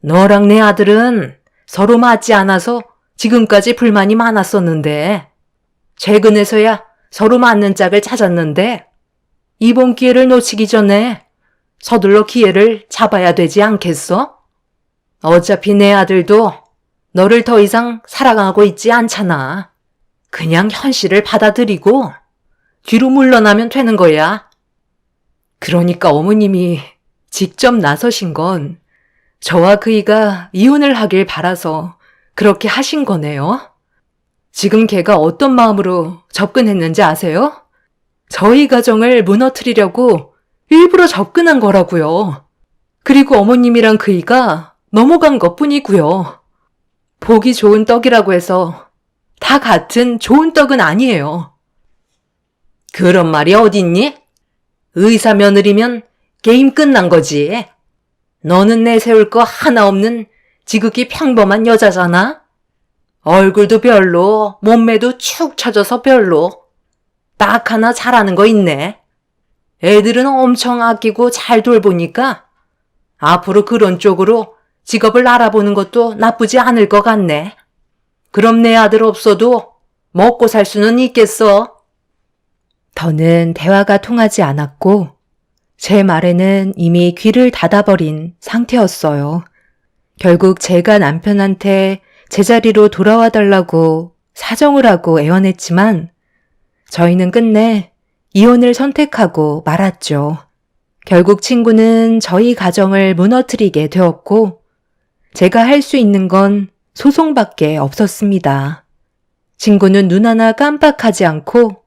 너랑 내 아들은 서로 맞지 않아서 지금까지 불만이 많았었는데 최근에서야 서로 맞는 짝을 찾았는데 이번 기회를 놓치기 전에 서둘러 기회를 잡아야 되지 않겠어? 어차피 내 아들도 너를 더 이상 사랑하고 있지 않잖아. 그냥 현실을 받아들이고 뒤로 물러나면 되는 거야. 그러니까 어머님이 직접 나서신 건 저와 그이가 이혼을 하길 바라서 그렇게 하신 거네요. 지금 걔가 어떤 마음으로 접근했는지 아세요? 저희 가정을 무너뜨리려고 일부러 접근한 거라고요. 그리고 어머님이랑 그이가 넘어간 것뿐이고요. 보기 좋은 떡이라고 해서 다 같은 좋은 떡은 아니에요. 그런 말이 어딨니? 의사 며느리면 게임 끝난 거지. 너는 내세울 거 하나 없는 지극히 평범한 여자잖아. 얼굴도 별로, 몸매도 축 처져서 별로. 딱 하나 잘하는 거 있네. 애들은 엄청 아끼고 잘 돌보니까 앞으로 그런 쪽으로 직업을 알아보는 것도 나쁘지 않을 것 같네. 그럼 내 아들 없어도 먹고 살 수는 있겠어. 더는 대화가 통하지 않았고 제 말에는 이미 귀를 닫아버린 상태였어요. 결국 제가 남편한테 제자리로 돌아와 달라고 사정을 하고 애원했지만 저희는 끝내 이혼을 선택하고 말았죠. 결국 친구는 저희 가정을 무너뜨리게 되었고 제가 할 수 있는 건 소송밖에 없었습니다. 친구는 눈 하나 깜빡하지 않고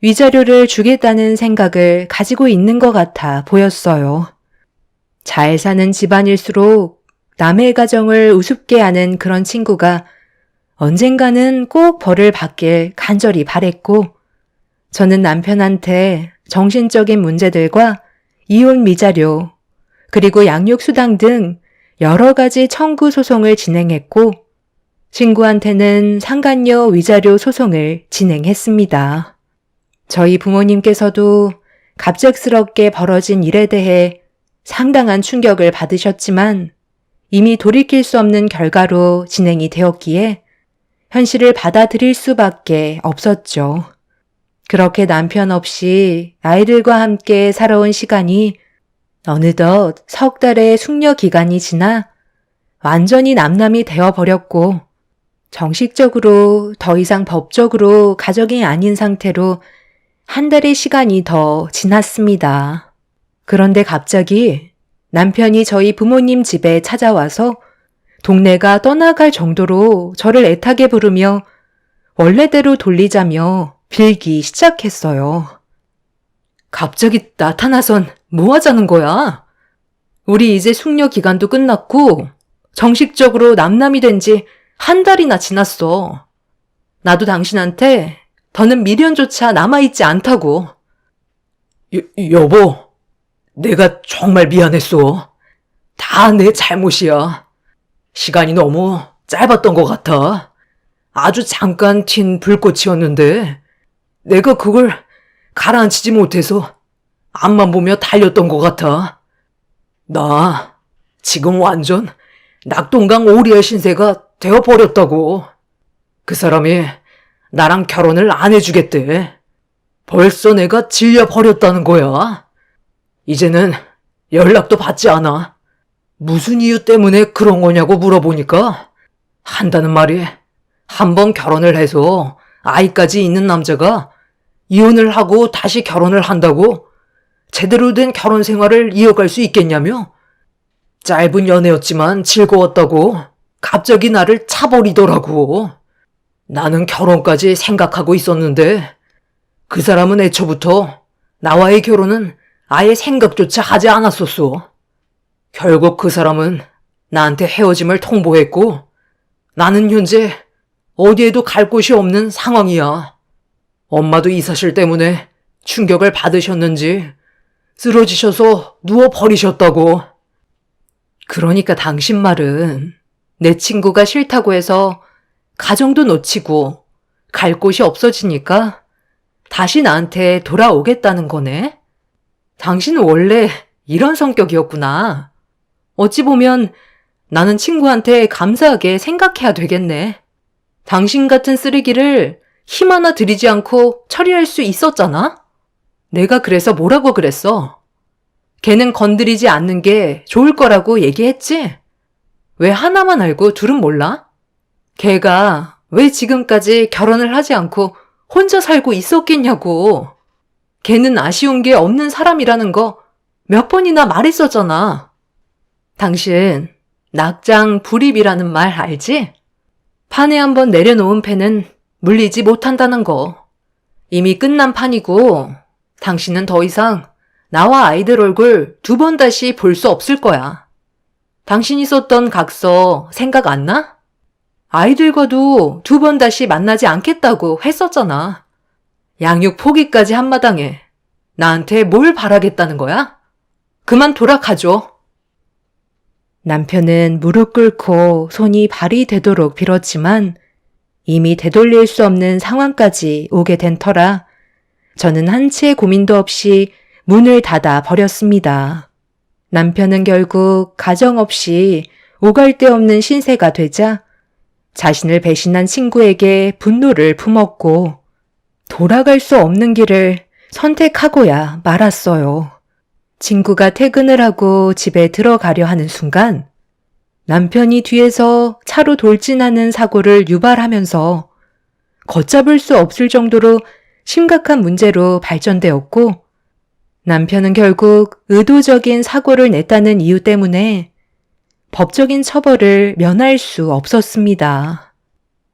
위자료를 주겠다는 생각을 가지고 있는 것 같아 보였어요. 잘 사는 집안일수록 남의 가정을 우습게 하는 그런 친구가 언젠가는 꼭 벌을 받길 간절히 바랬고 저는 남편한테 정신적인 문제들과 이혼 미자료 그리고 양육수당 등 여러 가지 청구 소송을 진행했고 친구한테는 상간녀 위자료 소송을 진행했습니다. 저희 부모님께서도 갑작스럽게 벌어진 일에 대해 상당한 충격을 받으셨지만 이미 돌이킬 수 없는 결과로 진행이 되었기에 현실을 받아들일 수밖에 없었죠. 그렇게 남편 없이 아이들과 함께 살아온 시간이 어느덧 석 달의 숙려 기간이 지나 완전히 남남이 되어버렸고 정식적으로 더 이상 법적으로 가족이 아닌 상태로 한 달의 시간이 더 지났습니다. 그런데 갑자기 남편이 저희 부모님 집에 찾아와서 동네가 떠나갈 정도로 저를 애타게 부르며 원래대로 돌리자며 빌기 시작했어요. 갑자기 나타나선 뭐 하자는 거야? 우리 이제 숙려 기간도 끝났고 정식적으로 남남이 된 지 한 달이나 지났어. 나도 당신한테 더는 미련조차 남아있지 않다고. 여보, 내가 정말 미안했어. 다 내 잘못이야. 시간이 너무 짧았던 것 같아. 아주 잠깐 튄 불꽃이었는데 내가 그걸 가라앉히지 못해서 앞만 보며 달렸던 것 같아. 나 지금 완전 낙동강 오리알 신세가 되어버렸다고. 그 사람이 나랑 결혼을 안 해주겠대. 벌써 내가 질려버렸다는 거야. 이제는 연락도 받지 않아. 무슨 이유 때문에 그런 거냐고 물어보니까 한다는 말이 한번 결혼을 해서 아이까지 있는 남자가 이혼을 하고 다시 결혼을 한다고 제대로 된 결혼 생활을 이어갈 수 있겠냐며 짧은 연애였지만 즐거웠다고 갑자기 나를 차버리더라고. 나는 결혼까지 생각하고 있었는데 그 사람은 애초부터 나와의 결혼은 아예 생각조차 하지 않았었어. 결국 그 사람은 나한테 헤어짐을 통보했고 나는 현재 어디에도 갈 곳이 없는 상황이야. 엄마도 이 사실 때문에 충격을 받으셨는지 쓰러지셔서 누워버리셨다고. 그러니까 당신 말은 내 친구가 싫다고 해서 가정도 놓치고 갈 곳이 없어지니까 다시 나한테 돌아오겠다는 거네? 당신은 원래 이런 성격이었구나. 어찌 보면 나는 친구한테 감사하게 생각해야 되겠네. 당신 같은 쓰레기를 힘 하나 들이지 않고 처리할 수 있었잖아? 내가 그래서 뭐라고 그랬어? 걔는 건드리지 않는 게 좋을 거라고 얘기했지? 왜 하나만 알고 둘은 몰라? 걔가 왜 지금까지 결혼을 하지 않고 혼자 살고 있었겠냐고. 걔는 아쉬운 게 없는 사람이라는 거 몇 번이나 말했었잖아. 당신 낙장 불입이라는 말 알지? 판에 한번 내려놓은 패는 물리지 못한다는 거. 이미 끝난 판이고 당신은 더 이상 나와 아이들 얼굴 두 번 다시 볼 수 없을 거야. 당신이 썼던 각서 생각 안 나? 아이들과도 두 번 다시 만나지 않겠다고 했었잖아. 양육 포기까지 한마당에 나한테 뭘 바라겠다는 거야? 그만 돌아가줘. 남편은 무릎 꿇고 손이 발이 되도록 빌었지만 이미 되돌릴 수 없는 상황까지 오게 된 터라 저는 한치의 고민도 없이 문을 닫아 버렸습니다. 남편은 결국 가정 없이 오갈 데 없는 신세가 되자 자신을 배신한 친구에게 분노를 품었고 돌아갈 수 없는 길을 선택하고야 말았어요. 친구가 퇴근을 하고 집에 들어가려 하는 순간 남편이 뒤에서 차로 돌진하는 사고를 유발하면서 걷잡을 수 없을 정도로 심각한 문제로 발전되었고 남편은 결국 의도적인 사고를 냈다는 이유 때문에 법적인 처벌을 면할 수 없었습니다.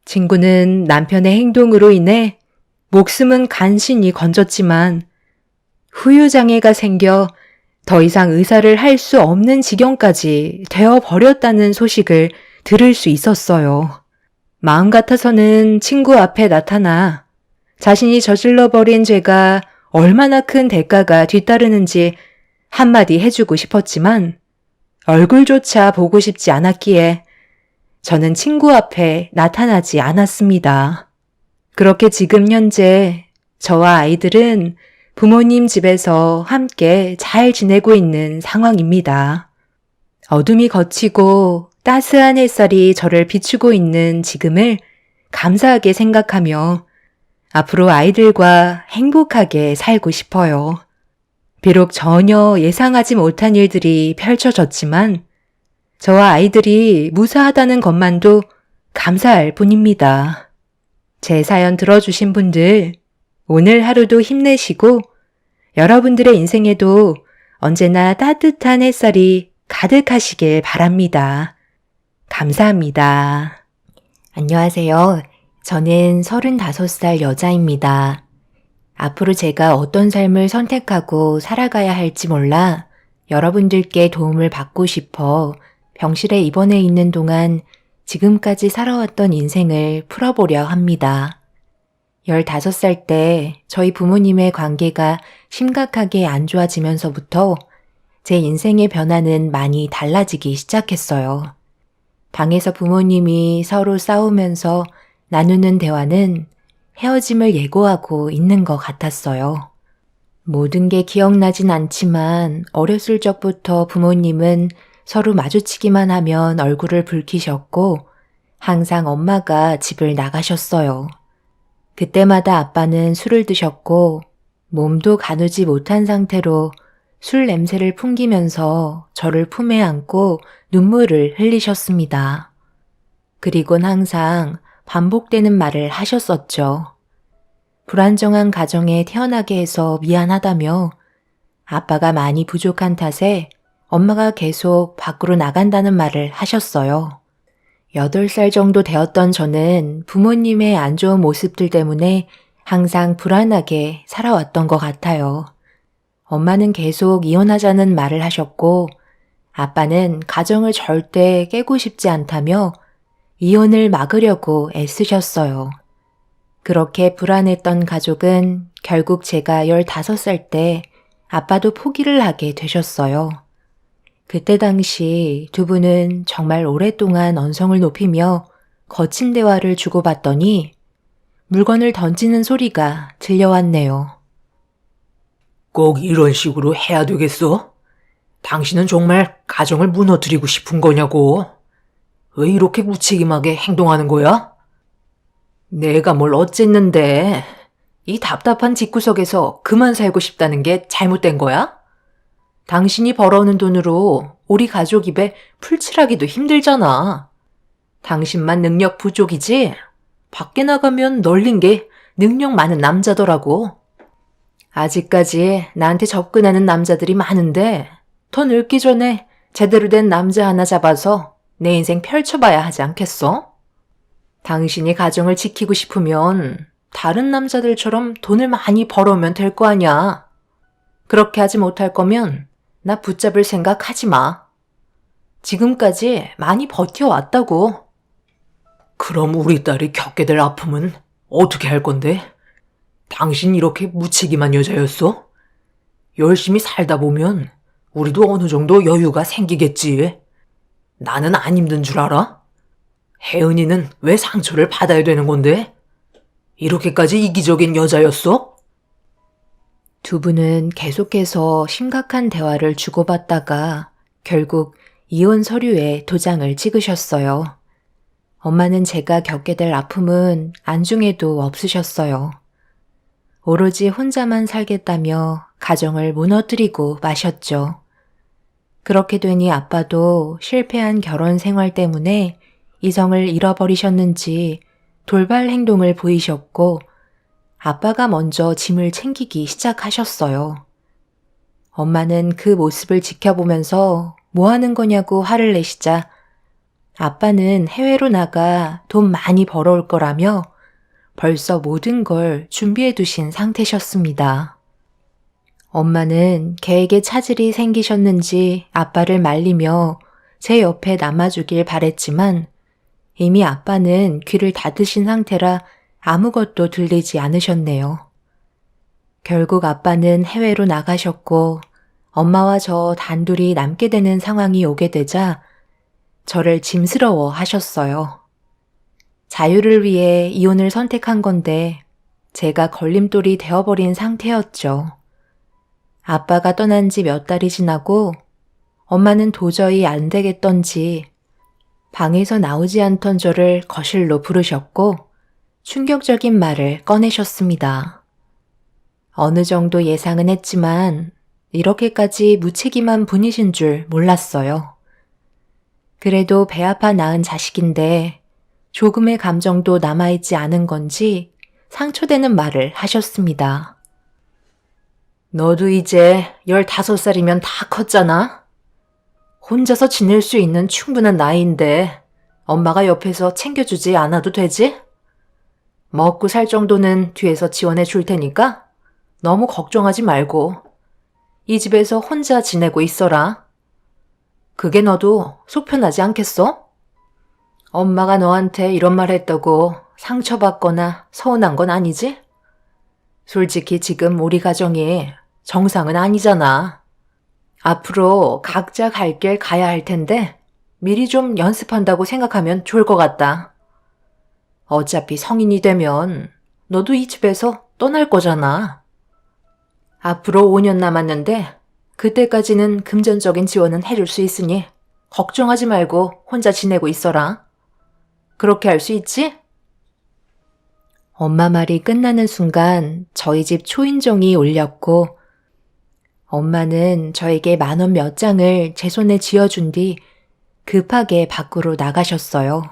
친구는 남편의 행동으로 인해 목숨은 간신히 건졌지만 후유장애가 생겨 더 이상 의사를 할 수 없는 지경까지 되어버렸다는 소식을 들을 수 있었어요. 마음 같아서는 친구 앞에 나타나 자신이 저질러버린 죄가 얼마나 큰 대가가 뒤따르는지 한마디 해주고 싶었지만 얼굴조차 보고 싶지 않았기에 저는 친구 앞에 나타나지 않았습니다. 그렇게 지금 현재 저와 아이들은 부모님 집에서 함께 잘 지내고 있는 상황입니다. 어둠이 걷히고 따스한 햇살이 저를 비추고 있는 지금을 감사하게 생각하며 앞으로 아이들과 행복하게 살고 싶어요. 비록 전혀 예상하지 못한 일들이 펼쳐졌지만 저와 아이들이 무사하다는 것만도 감사할 뿐입니다. 제 사연 들어주신 분들, 오늘 하루도 힘내시고 여러분들의 인생에도 언제나 따뜻한 햇살이 가득하시길 바랍니다. 감사합니다. 안녕하세요. 저는 35살 여자입니다. 앞으로 제가 어떤 삶을 선택하고 살아가야 할지 몰라 여러분들께 도움을 받고 싶어 병실에 입원해 있는 동안 지금까지 살아왔던 인생을 풀어보려 합니다. 15살 때 저희 부모님의 관계가 심각하게 안 좋아지면서부터 제 인생의 변화는 많이 달라지기 시작했어요. 방에서 부모님이 서로 싸우면서 나누는 대화는 헤어짐을 예고하고 있는 것 같았어요. 모든 게 기억나진 않지만 어렸을 적부터 부모님은 서로 마주치기만 하면 얼굴을 붉히셨고 항상 엄마가 집을 나가셨어요. 그때마다 아빠는 술을 드셨고 몸도 가누지 못한 상태로 술 냄새를 풍기면서 저를 품에 안고 눈물을 흘리셨습니다. 그리곤 항상 반복되는 말을 하셨었죠. 불안정한 가정에 태어나게 해서 미안하다며 아빠가 많이 부족한 탓에 엄마가 계속 밖으로 나간다는 말을 하셨어요. 8살 정도 되었던 저는 부모님의 안 좋은 모습들 때문에 항상 불안하게 살아왔던 것 같아요. 엄마는 계속 이혼하자는 말을 하셨고 아빠는 가정을 절대 깨고 싶지 않다며 이혼을 막으려고 애쓰셨어요. 그렇게 불안했던 가족은 결국 제가 15살 때 아빠도 포기를 하게 되셨어요. 그때 당시 두 분은 정말 오랫동안 언성을 높이며 거친 대화를 주고받더니 물건을 던지는 소리가 들려왔네요. 꼭 이런 식으로 해야 되겠어? 당신은 정말 가정을 무너뜨리고 싶은 거냐고? 왜 이렇게 무책임하게 행동하는 거야? 내가 뭘 어쨌는데 이 답답한 집구석에서 그만 살고 싶다는 게 잘못된 거야? 당신이 벌어오는 돈으로 우리 가족 입에 풀칠하기도 힘들잖아. 당신만 능력 부족이지? 밖에 나가면 널린 게 능력 많은 남자더라고. 아직까지 나한테 접근하는 남자들이 많은데 더 늙기 전에 제대로 된 남자 하나 잡아서 내 인생 펼쳐봐야 하지 않겠어? 당신이 가정을 지키고 싶으면 다른 남자들처럼 돈을 많이 벌어오면 될 거 아니야. 그렇게 하지 못할 거면 나 붙잡을 생각 하지 마. 지금까지 많이 버텨왔다고. 그럼 우리 딸이 겪게 될 아픔은 어떻게 할 건데? 당신 이렇게 무책임한 여자였어? 열심히 살다 보면 우리도 어느 정도 여유가 생기겠지. 나는 안 힘든 줄 알아? 혜은이는 왜 상처를 받아야 되는 건데? 이렇게까지 이기적인 여자였어? 두 분은 계속해서 심각한 대화를 주고받다가 결국 이혼 서류에 도장을 찍으셨어요. 엄마는 제가 겪게 될 아픔은 안중에도 없으셨어요. 오로지 혼자만 살겠다며 가정을 무너뜨리고 마셨죠. 그렇게 되니 아빠도 실패한 결혼 생활 때문에 이성을 잃어버리셨는지 돌발 행동을 보이셨고 아빠가 먼저 짐을 챙기기 시작하셨어요. 엄마는 그 모습을 지켜보면서 뭐 하는 거냐고 화를 내시자 아빠는 해외로 나가 돈 많이 벌어올 거라며 벌써 모든 걸 준비해 두신 상태셨습니다. 엄마는 계획에 차질이 생기셨는지 아빠를 말리며 제 옆에 남아주길 바랬지만 이미 아빠는 귀를 닫으신 상태라 아무것도 들리지 않으셨네요. 결국 아빠는 해외로 나가셨고 엄마와 저 단둘이 남게 되는 상황이 오게 되자 저를 짐스러워 하셨어요. 자유를 위해 이혼을 선택한 건데 제가 걸림돌이 되어버린 상태였죠. 아빠가 떠난 지 몇 달이 지나고 엄마는 도저히 안 되겠던지 방에서 나오지 않던 저를 거실로 부르셨고 충격적인 말을 꺼내셨습니다. 어느 정도 예상은 했지만 이렇게까지 무책임한 분이신 줄 몰랐어요. 그래도 배 아파 낳은 자식인데 조금의 감정도 남아있지 않은 건지 상처되는 말을 하셨습니다. 너도 이제 15살이면 다 컸잖아? 혼자서 지낼 수 있는 충분한 나이인데 엄마가 옆에서 챙겨주지 않아도 되지? 먹고 살 정도는 뒤에서 지원해 줄 테니까 너무 걱정하지 말고 이 집에서 혼자 지내고 있어라. 그게 너도 속 편하지 않겠어? 엄마가 너한테 이런 말 했다고 상처받거나 서운한 건 아니지? 솔직히 지금 우리 가정이 정상은 아니잖아. 앞으로 각자 갈 길 가야 할 텐데 미리 좀 연습한다고 생각하면 좋을 것 같다. 어차피 성인이 되면 너도 이 집에서 떠날 거잖아. 앞으로 5년 남았는데 그때까지는 금전적인 지원은 해줄 수 있으니 걱정하지 말고 혼자 지내고 있어라. 그렇게 할 수 있지? 엄마 말이 끝나는 순간 저희 집 초인종이 울렸고 엄마는 저에게 10,000원 몇 장을 제 손에 쥐어준 뒤 급하게 밖으로 나가셨어요.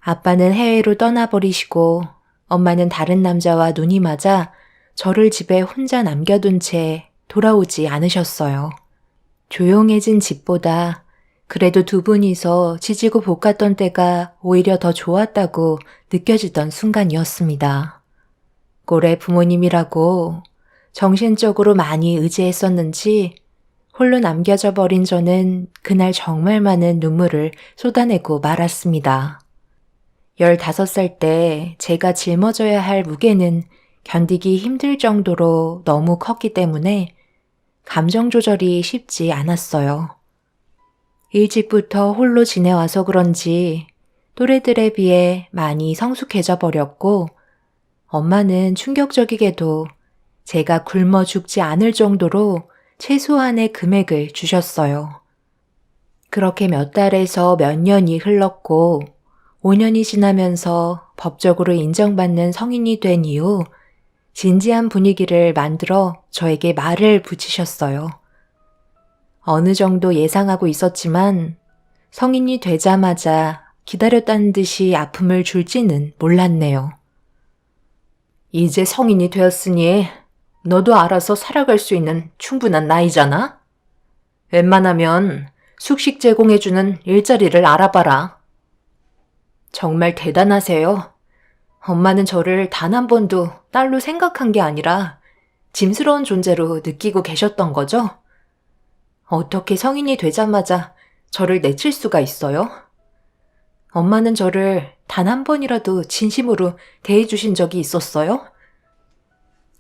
아빠는 해외로 떠나버리시고 엄마는 다른 남자와 눈이 맞아 저를 집에 혼자 남겨둔 채 돌아오지 않으셨어요. 조용해진 집보다 그래도 두 분이서 지지고 볶았던 때가 오히려 더 좋았다고 느껴지던 순간이었습니다. 꼴의 부모님이라고 정신적으로 많이 의지했었는지 홀로 남겨져 버린 저는 그날 정말 많은 눈물을 쏟아내고 말았습니다. 15살 때 제가 짊어져야 할 무게는 견디기 힘들 정도로 너무 컸기 때문에 감정 조절이 쉽지 않았어요. 일찍부터 홀로 지내와서 그런지 또래들에 비해 많이 성숙해져 버렸고 엄마는 충격적이게도 제가 굶어 죽지 않을 정도로 최소한의 금액을 주셨어요. 그렇게 몇 달에서 몇 년이 흘렀고 5년이 지나면서 법적으로 인정받는 성인이 된 이후 진지한 분위기를 만들어 저에게 말을 붙이셨어요. 어느 정도 예상하고 있었지만 성인이 되자마자 기다렸다는 듯이 아픔을 줄지는 몰랐네요. 이제 성인이 되었으니 너도 알아서 살아갈 수 있는 충분한 나이잖아? 웬만하면 숙식 제공해주는 일자리를 알아봐라. 정말 대단하세요. 엄마는 저를 단 한 번도 딸로 생각한 게 아니라 짐스러운 존재로 느끼고 계셨던 거죠? 어떻게 성인이 되자마자 저를 내칠 수가 있어요? 엄마는 저를 단 한 번이라도 진심으로 대해주신 적이 있었어요?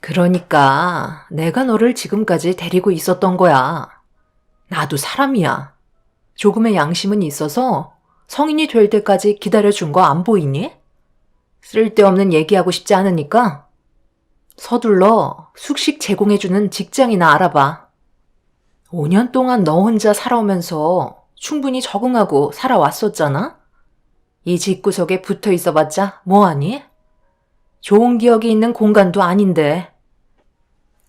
그러니까 내가 너를 지금까지 데리고 있었던 거야. 나도 사람이야. 조금의 양심은 있어서 성인이 될 때까지 기다려준 거 안 보이니? 쓸데없는 얘기하고 싶지 않으니까 서둘러 숙식 제공해주는 직장이나 알아봐. 5년 동안 너 혼자 살아오면서 충분히 적응하고 살아왔었잖아? 이 집구석에 붙어 있어봤자 뭐하니? 좋은 기억이 있는 공간도 아닌데.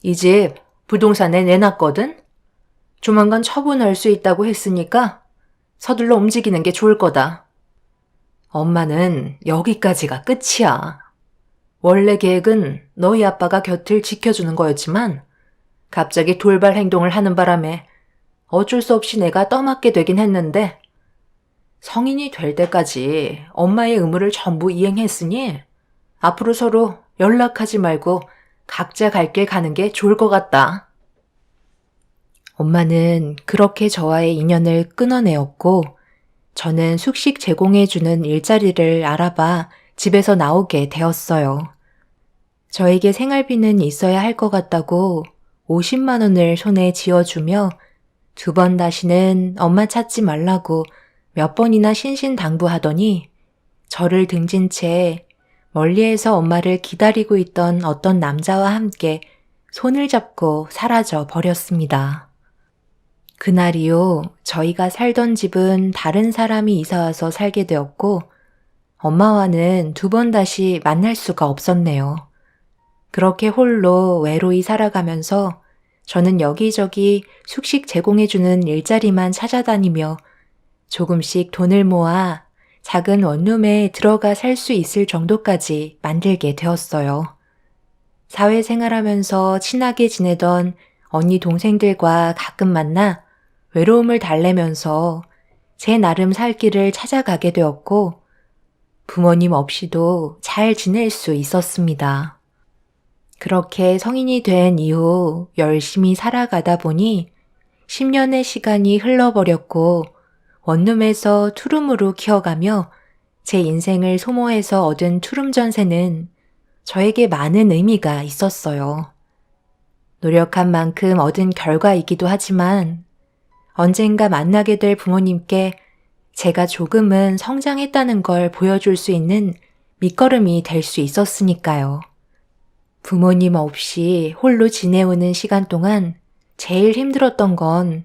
이 집 부동산에 내놨거든? 조만간 처분할 수 있다고 했으니까 서둘러 움직이는 게 좋을 거다. 엄마는 여기까지가 끝이야. 원래 계획은 너희 아빠가 곁을 지켜주는 거였지만 갑자기 돌발 행동을 하는 바람에 어쩔 수 없이 내가 떠맡게 되긴 했는데 성인이 될 때까지 엄마의 의무를 전부 이행했으니 앞으로 서로 연락하지 말고 각자 갈 길 가는 게 좋을 것 같다. 엄마는 그렇게 저와의 인연을 끊어내었고 저는 숙식 제공해주는 일자리를 알아봐 집에서 나오게 되었어요. 저에게 생활비는 있어야 할 것 같다고 50만 원을 손에 쥐어주며 2번 다시는 엄마 찾지 말라고 몇 번이나 신신당부하더니 저를 등진 채 멀리에서 엄마를 기다리고 있던 어떤 남자와 함께 손을 잡고 사라져 버렸습니다. 그날 이후 저희가 살던 집은 다른 사람이 이사와서 살게 되었고 엄마와는 2번 다시 만날 수가 없었네요. 그렇게 홀로 외로이 살아가면서 저는 여기저기 숙식 제공해주는 일자리만 찾아다니며 조금씩 돈을 모아 작은 원룸에 들어가 살 수 있을 정도까지 만들게 되었어요. 사회생활하면서 친하게 지내던 언니 동생들과 가끔 만나 외로움을 달래면서 제 나름 살 길을 찾아가게 되었고 부모님 없이도 잘 지낼 수 있었습니다. 그렇게 성인이 된 이후 열심히 살아가다 보니 10년의 시간이 흘러버렸고 원룸에서 투룸으로 키워가며 제 인생을 소모해서 얻은 투룸 전세는 저에게 많은 의미가 있었어요. 노력한 만큼 얻은 결과이기도 하지만 언젠가 만나게 될 부모님께 제가 조금은 성장했다는 걸 보여줄 수 있는 밑거름이 될 수 있었으니까요. 부모님 없이 홀로 지내오는 시간 동안 제일 힘들었던 건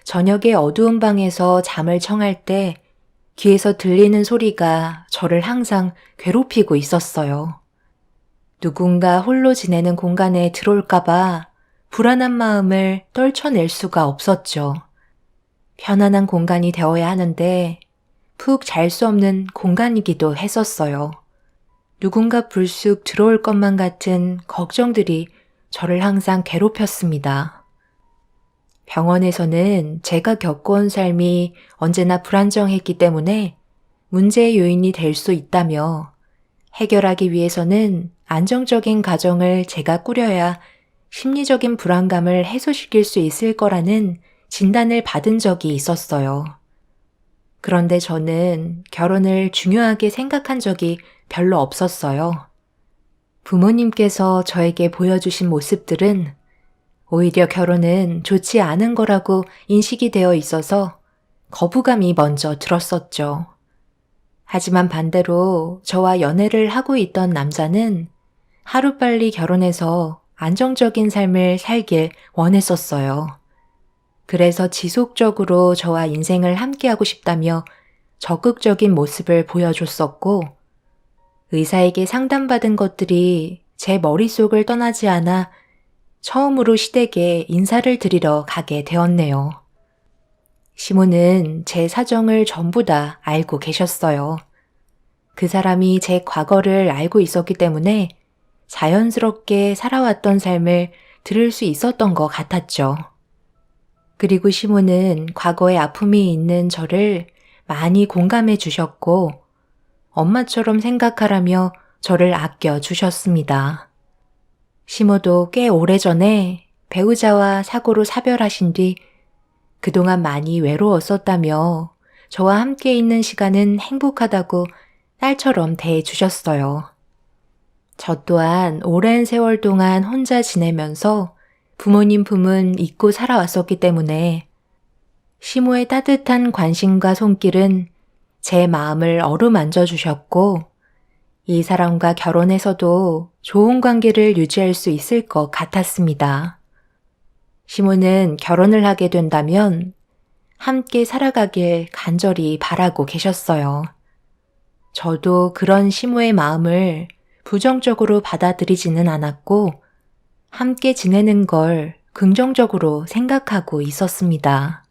저녁에 어두운 방에서 잠을 청할 때 귀에서 들리는 소리가 저를 항상 괴롭히고 있었어요. 누군가 홀로 지내는 공간에 들어올까봐 불안한 마음을 떨쳐낼 수가 없었죠. 편안한 공간이 되어야 하는데 푹 잘 수 없는 공간이기도 했었어요. 누군가 불쑥 들어올 것만 같은 걱정들이 저를 항상 괴롭혔습니다. 병원에서는 제가 겪어온 삶이 언제나 불안정했기 때문에 문제의 요인이 될 수 있다며 해결하기 위해서는 안정적인 가정을 제가 꾸려야 심리적인 불안감을 해소시킬 수 있을 거라는 진단을 받은 적이 있었어요. 그런데 저는 결혼을 중요하게 생각한 적이 별로 없었어요. 부모님께서 저에게 보여주신 모습들은 오히려 결혼은 좋지 않은 거라고 인식이 되어 있어서 거부감이 먼저 들었었죠. 하지만 반대로 저와 연애를 하고 있던 남자는 하루빨리 결혼해서 안정적인 삶을 살길 원했었어요. 그래서 지속적으로 저와 인생을 함께하고 싶다며 적극적인 모습을 보여줬었고 의사에게 상담받은 것들이 제 머릿속을 떠나지 않아 처음으로 시댁에 인사를 드리러 가게 되었네요. 시모는 제 사정을 전부 다 알고 계셨어요. 그 사람이 제 과거를 알고 있었기 때문에 자연스럽게 살아왔던 삶을 들을 수 있었던 것 같았죠. 그리고 시모는 과거에 아픔이 있는 저를 많이 공감해 주셨고 엄마처럼 생각하라며 저를 아껴 주셨습니다. 시모도 꽤 오래전에 배우자와 사고로 사별하신 뒤 그동안 많이 외로웠었다며 저와 함께 있는 시간은 행복하다고 딸처럼 대해주셨어요. 저 또한 오랜 세월 동안 혼자 지내면서 부모님 품은 잊고 살아왔었기 때문에 시모의 따뜻한 관심과 손길은 제 마음을 어루만져 주셨고 이 사람과 결혼해서도 좋은 관계를 유지할 수 있을 것 같았습니다. 시모는 결혼을 하게 된다면 함께 살아가길 간절히 바라고 계셨어요. 저도 그런 시모의 마음을 부정적으로 받아들이지는 않았고 함께 지내는 걸 긍정적으로 생각하고 있었습니다.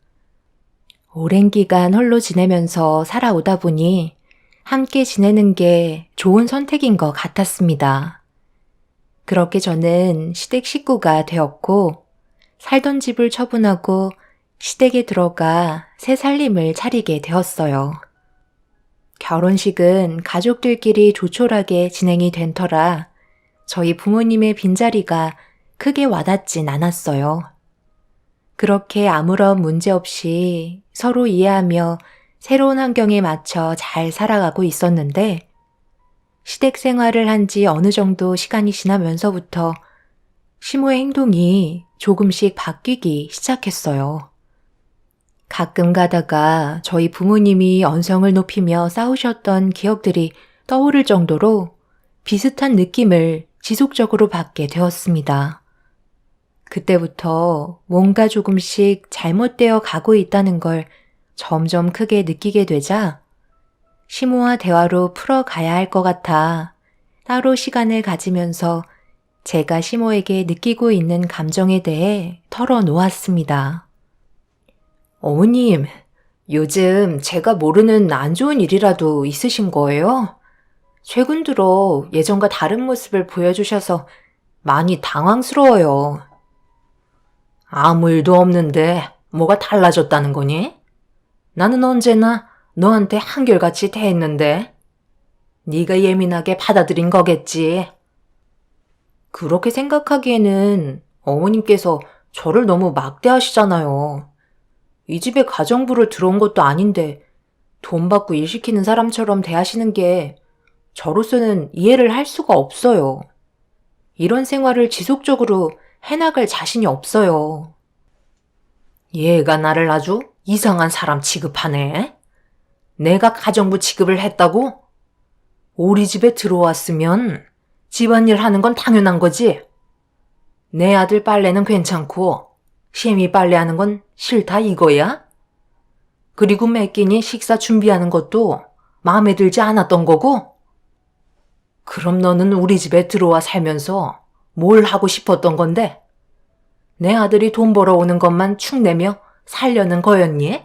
오랜 기간 홀로 지내면서 살아오다 보니 함께 지내는 게 좋은 선택인 것 같았습니다. 그렇게 저는 시댁 식구가 되었고 살던 집을 처분하고 시댁에 들어가 새 살림을 차리게 되었어요. 결혼식은 가족들끼리 조촐하게 진행이 된 터라 저희 부모님의 빈자리가 크게 와닿진 않았어요. 그렇게 아무런 문제 없이 서로 이해하며 새로운 환경에 맞춰 잘 살아가고 있었는데 시댁 생활을 한 지 어느 정도 시간이 지나면서부터 시모의 행동이 조금씩 바뀌기 시작했어요. 가끔 가다가 저희 부모님이 언성을 높이며 싸우셨던 기억들이 떠오를 정도로 비슷한 느낌을 지속적으로 받게 되었습니다. 그때부터 뭔가 조금씩 잘못되어 가고 있다는 걸 점점 크게 느끼게 되자 시모와 대화로 풀어가야 할 것 같아 따로 시간을 가지면서 제가 시모에게 느끼고 있는 감정에 대해 털어놓았습니다. 어머님, 요즘 제가 모르는 안 좋은 일이라도 있으신 거예요? 최근 들어 예전과 다른 모습을 보여주셔서 많이 당황스러워요. 아무 일도 없는데 뭐가 달라졌다는 거니? 나는 언제나 너한테 한결같이 대했는데 네가 예민하게 받아들인 거겠지. 그렇게 생각하기에는 어머님께서 저를 너무 막대하시잖아요. 이 집에 가정부로 들어온 것도 아닌데 돈 받고 일 시키는 사람처럼 대하시는 게 저로서는 이해를 할 수가 없어요. 이런 생활을 지속적으로 해나갈 자신이 없어요. 얘가 나를 아주 이상한 사람 취급하네. 내가 가정부 취급을 했다고? 우리 집에 들어왔으면 집안일 하는 건 당연한 거지. 내 아들 빨래는 괜찮고 시엠이 빨래하는 건 싫다 이거야? 그리고 매 끼니 식사 준비하는 것도 마음에 들지 않았던 거고? 그럼 너는 우리 집에 들어와 살면서 뭘 하고 싶었던 건데? 내 아들이 돈 벌어오는 것만 축내며 살려는 거였니?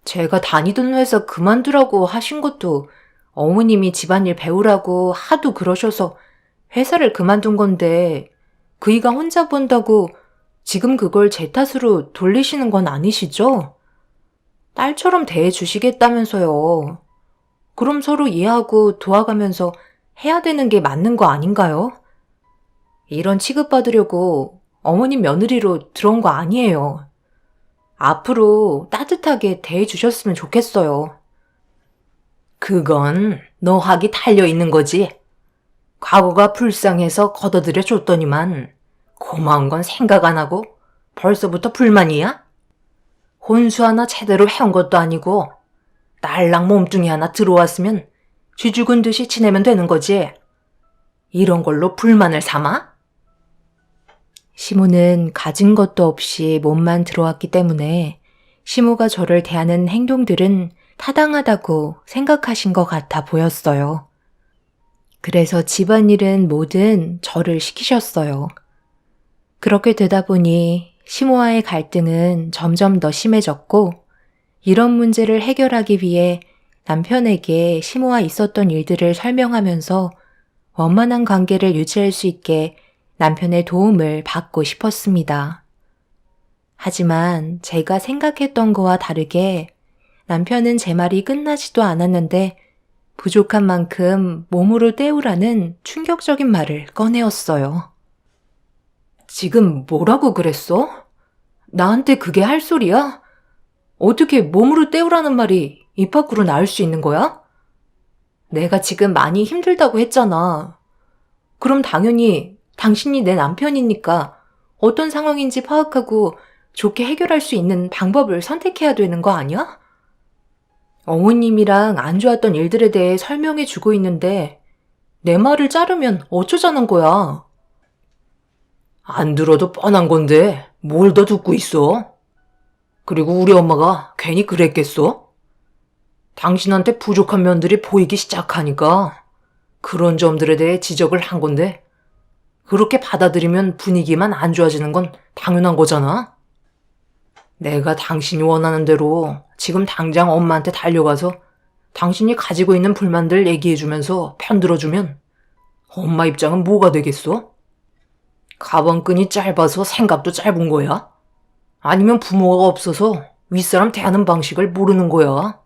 제가 다니던 회사 그만두라고 하신 것도 어머님이 집안일 배우라고 하도 그러셔서 회사를 그만둔 건데 그이가 혼자 본다고 지금 그걸 제 탓으로 돌리시는 건 아니시죠? 딸처럼 대해주시겠다면서요. 그럼 서로 이해하고 도와가면서 해야 되는 게 맞는 거 아닌가요? 이런 취급받으려고 어머님 며느리로 들어온 거 아니에요. 앞으로 따뜻하게 대해주셨으면 좋겠어요. 그건 너학이 달려있는 거지. 과거가 불쌍해서 걷어들여 줬더니만 고마운 건 생각 안 하고 벌써부터 불만이야? 혼수 하나 제대로 해온 것도 아니고 딸랑 몸뚱이 하나 들어왔으면 쥐 죽은 듯이 지내면 되는 거지. 이런 걸로 불만을 삼아? 시모는 가진 것도 없이 몸만 들어왔기 때문에 시모가 저를 대하는 행동들은 타당하다고 생각하신 것 같아 보였어요. 그래서 집안일은 뭐든 저를 시키셨어요. 그렇게 되다 보니 시모와의 갈등은 점점 더 심해졌고 이런 문제를 해결하기 위해 남편에게 시모와 있었던 일들을 설명하면서 원만한 관계를 유지할 수 있게 남편의 도움을 받고 싶었습니다. 하지만 제가 생각했던 거와 다르게 남편은 제 말이 끝나지도 않았는데 부족한 만큼 몸으로 때우라는 충격적인 말을 꺼내었어요. 지금 뭐라고 그랬어? 나한테 그게 할 소리야? 어떻게 몸으로 때우라는 말이 입 밖으로 나올 수 있는 거야? 내가 지금 많이 힘들다고 했잖아. 그럼 당연히 당신이 내 남편이니까 어떤 상황인지 파악하고 좋게 해결할 수 있는 방법을 선택해야 되는 거 아니야? 어머님이랑 안 좋았던 일들에 대해 설명해 주고 있는데 내 말을 자르면 어쩌자는 거야? 안 들어도 뻔한 건데 뭘 더 듣고 있어? 그리고 우리 엄마가 괜히 그랬겠어? 당신한테 부족한 면들이 보이기 시작하니까 그런 점들에 대해 지적을 한 건데 그렇게 받아들이면 분위기만 안 좋아지는 건 당연한 거잖아? 내가 당신이 원하는 대로 지금 당장 엄마한테 달려가서 당신이 가지고 있는 불만들 얘기해주면서 편들어주면 엄마 입장은 뭐가 되겠어? 가방끈이 짧아서 생각도 짧은 거야? 아니면 부모가 없어서 윗사람 대하는 방식을 모르는 거야?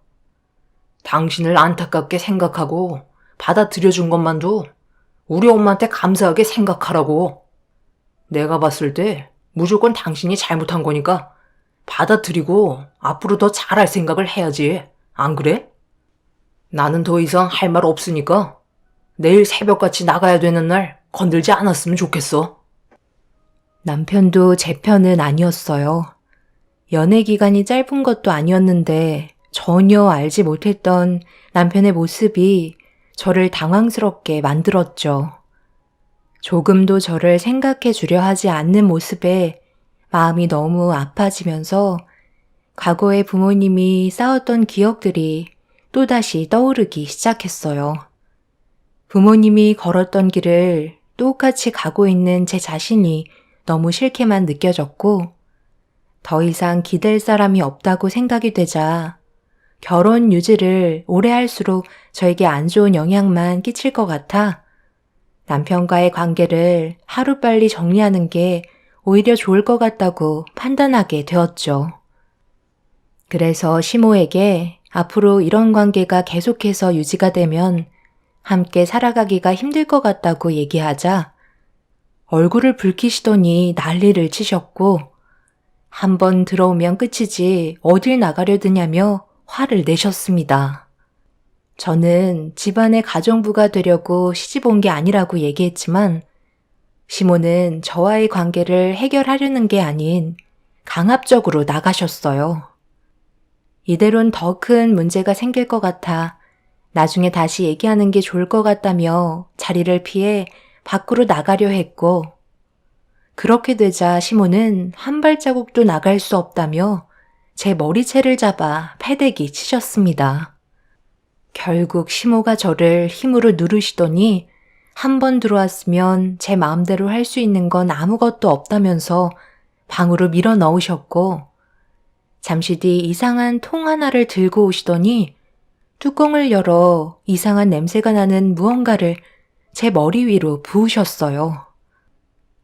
당신을 안타깝게 생각하고 받아들여준 것만도 우리 엄마한테 감사하게 생각하라고. 내가 봤을 때 무조건 당신이 잘못한 거니까 받아들이고 앞으로 더 잘할 생각을 해야지. 안 그래? 나는 더 이상 할 말 없으니까 내일 새벽같이 나가야 되는 날 건들지 않았으면 좋겠어. 남편도 제 편은 아니었어요. 연애 기간이 짧은 것도 아니었는데 전혀 알지 못했던 남편의 모습이 저를 당황스럽게 만들었죠. 조금도 저를 생각해 주려 하지 않는 모습에 마음이 너무 아파지면서 과거에 부모님이 싸웠던 기억들이 또다시 떠오르기 시작했어요. 부모님이 걸었던 길을 똑같이 가고 있는 제 자신이 너무 싫게만 느껴졌고, 더 이상 기댈 사람이 없다고 생각이 되자 결혼 유지를 오래 할수록 저에게 안 좋은 영향만 끼칠 것 같아 남편과의 관계를 하루빨리 정리하는 게 오히려 좋을 것 같다고 판단하게 되었죠. 그래서 시모에게 앞으로 이런 관계가 계속해서 유지가 되면 함께 살아가기가 힘들 것 같다고 얘기하자 얼굴을 붉히시더니 난리를 치셨고 한 번 들어오면 끝이지 어딜 나가려 드냐며 화를 내셨습니다. 저는 집안의 가정부가 되려고 시집 온 게 아니라고 얘기했지만 시모는 저와의 관계를 해결하려는 게 아닌 강압적으로 나가셨어요. 이대로는 더 큰 문제가 생길 것 같아 나중에 다시 얘기하는 게 좋을 것 같다며 자리를 피해 밖으로 나가려 했고, 그렇게 되자 시모는 한 발자국도 나갈 수 없다며 제 머리채를 잡아 패대기 치셨습니다. 결국 시모가 저를 힘으로 누르시더니 한 번 들어왔으면 제 마음대로 할 수 있는 건 아무것도 없다면서 방으로 밀어 넣으셨고, 잠시 뒤 이상한 통 하나를 들고 오시더니 뚜껑을 열어 이상한 냄새가 나는 무언가를 제 머리 위로 부으셨어요.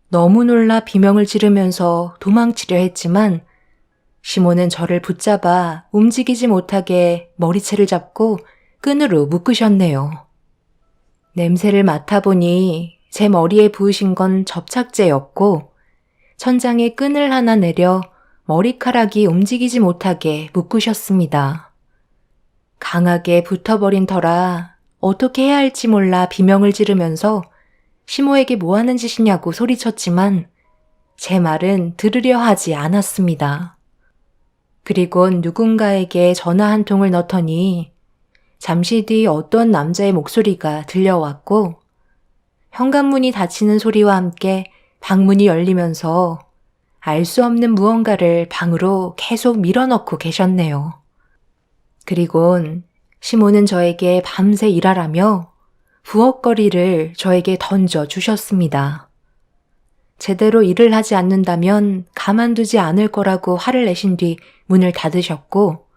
너무 놀라 비명을 지르면서 도망치려 했지만 시모는 저를 붙잡아 움직이지 못하게 머리채를 잡고 끈으로 묶으셨네요. 냄새를 맡아보니 제 머리에 부으신 건 접착제였고 천장에 끈을 하나 내려 머리카락이 움직이지 못하게 묶으셨습니다. 강하게 붙어버린 터라 어떻게 해야 할지 몰라 비명을 지르면서 시모에게 뭐 하는 짓이냐고 소리쳤지만 제 말은 들으려 하지 않았습니다. 그리곤 누군가에게 전화 한 통을 넣더니 잠시 뒤 어떤 남자의 목소리가 들려왔고 현관문이 닫히는 소리와 함께 방문이 열리면서 알 수 없는 무언가를 방으로 계속 밀어넣고 계셨네요. 그리곤 시모는 저에게 밤새 일하라며 부엌거리를 저에게 던져 주셨습니다. 제대로 일을 하지 않는다면 가만두지 않을 거라고 화를 내신 뒤 문을 닫으셨고,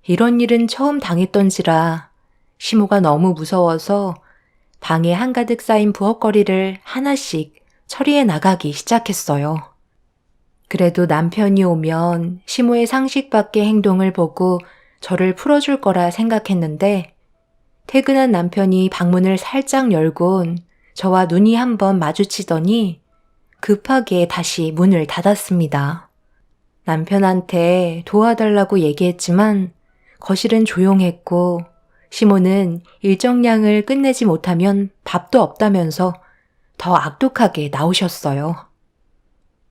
이런 일은 처음 당했던지라 시모가 너무 무서워서 방에 한가득 쌓인 부엌거리를 하나씩 처리해 나가기 시작했어요. 그래도 남편이 오면 시모의 상식 밖의 행동을 보고 저를 풀어줄 거라 생각했는데 퇴근한 남편이 방문을 살짝 열곤 저와 눈이 한번 마주치더니 급하게 다시 문을 닫았습니다. 남편한테 도와달라고 얘기했지만 거실은 조용했고 시모는 일정량을 끝내지 못하면 밥도 없다면서 더 악독하게 나오셨어요.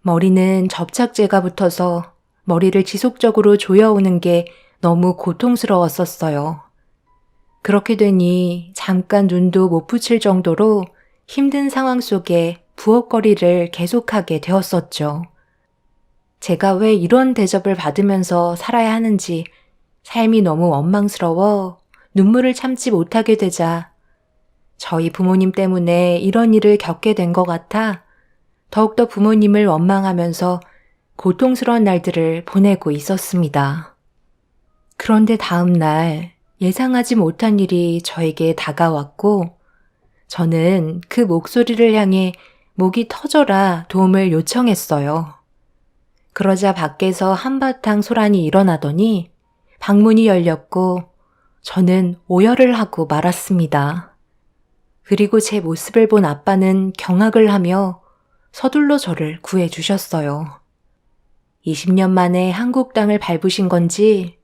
머리는 접착제가 붙어서 머리를 지속적으로 조여오는 게 너무 고통스러웠었어요. 그렇게 되니 잠깐 눈도 못 붙일 정도로 힘든 상황 속에 부엌거리를 계속하게 되었었죠. 제가 왜 이런 대접을 받으면서 살아야 하는지 삶이 너무 원망스러워 눈물을 참지 못하게 되자 저희 부모님 때문에 이런 일을 겪게 된 것 같아 더욱더 부모님을 원망하면서 고통스러운 날들을 보내고 있었습니다. 그런데 다음 날 예상하지 못한 일이 저에게 다가왔고 저는 그 목소리를 향해 목이 터져라 도움을 요청했어요. 그러자 밖에서 한바탕 소란이 일어나더니 방문이 열렸고 저는 오열을 하고 말았습니다. 그리고 제 모습을 본 아빠는 경악을 하며 서둘러 저를 구해주셨어요. 20년 만에 한국 땅을 밟으신 건지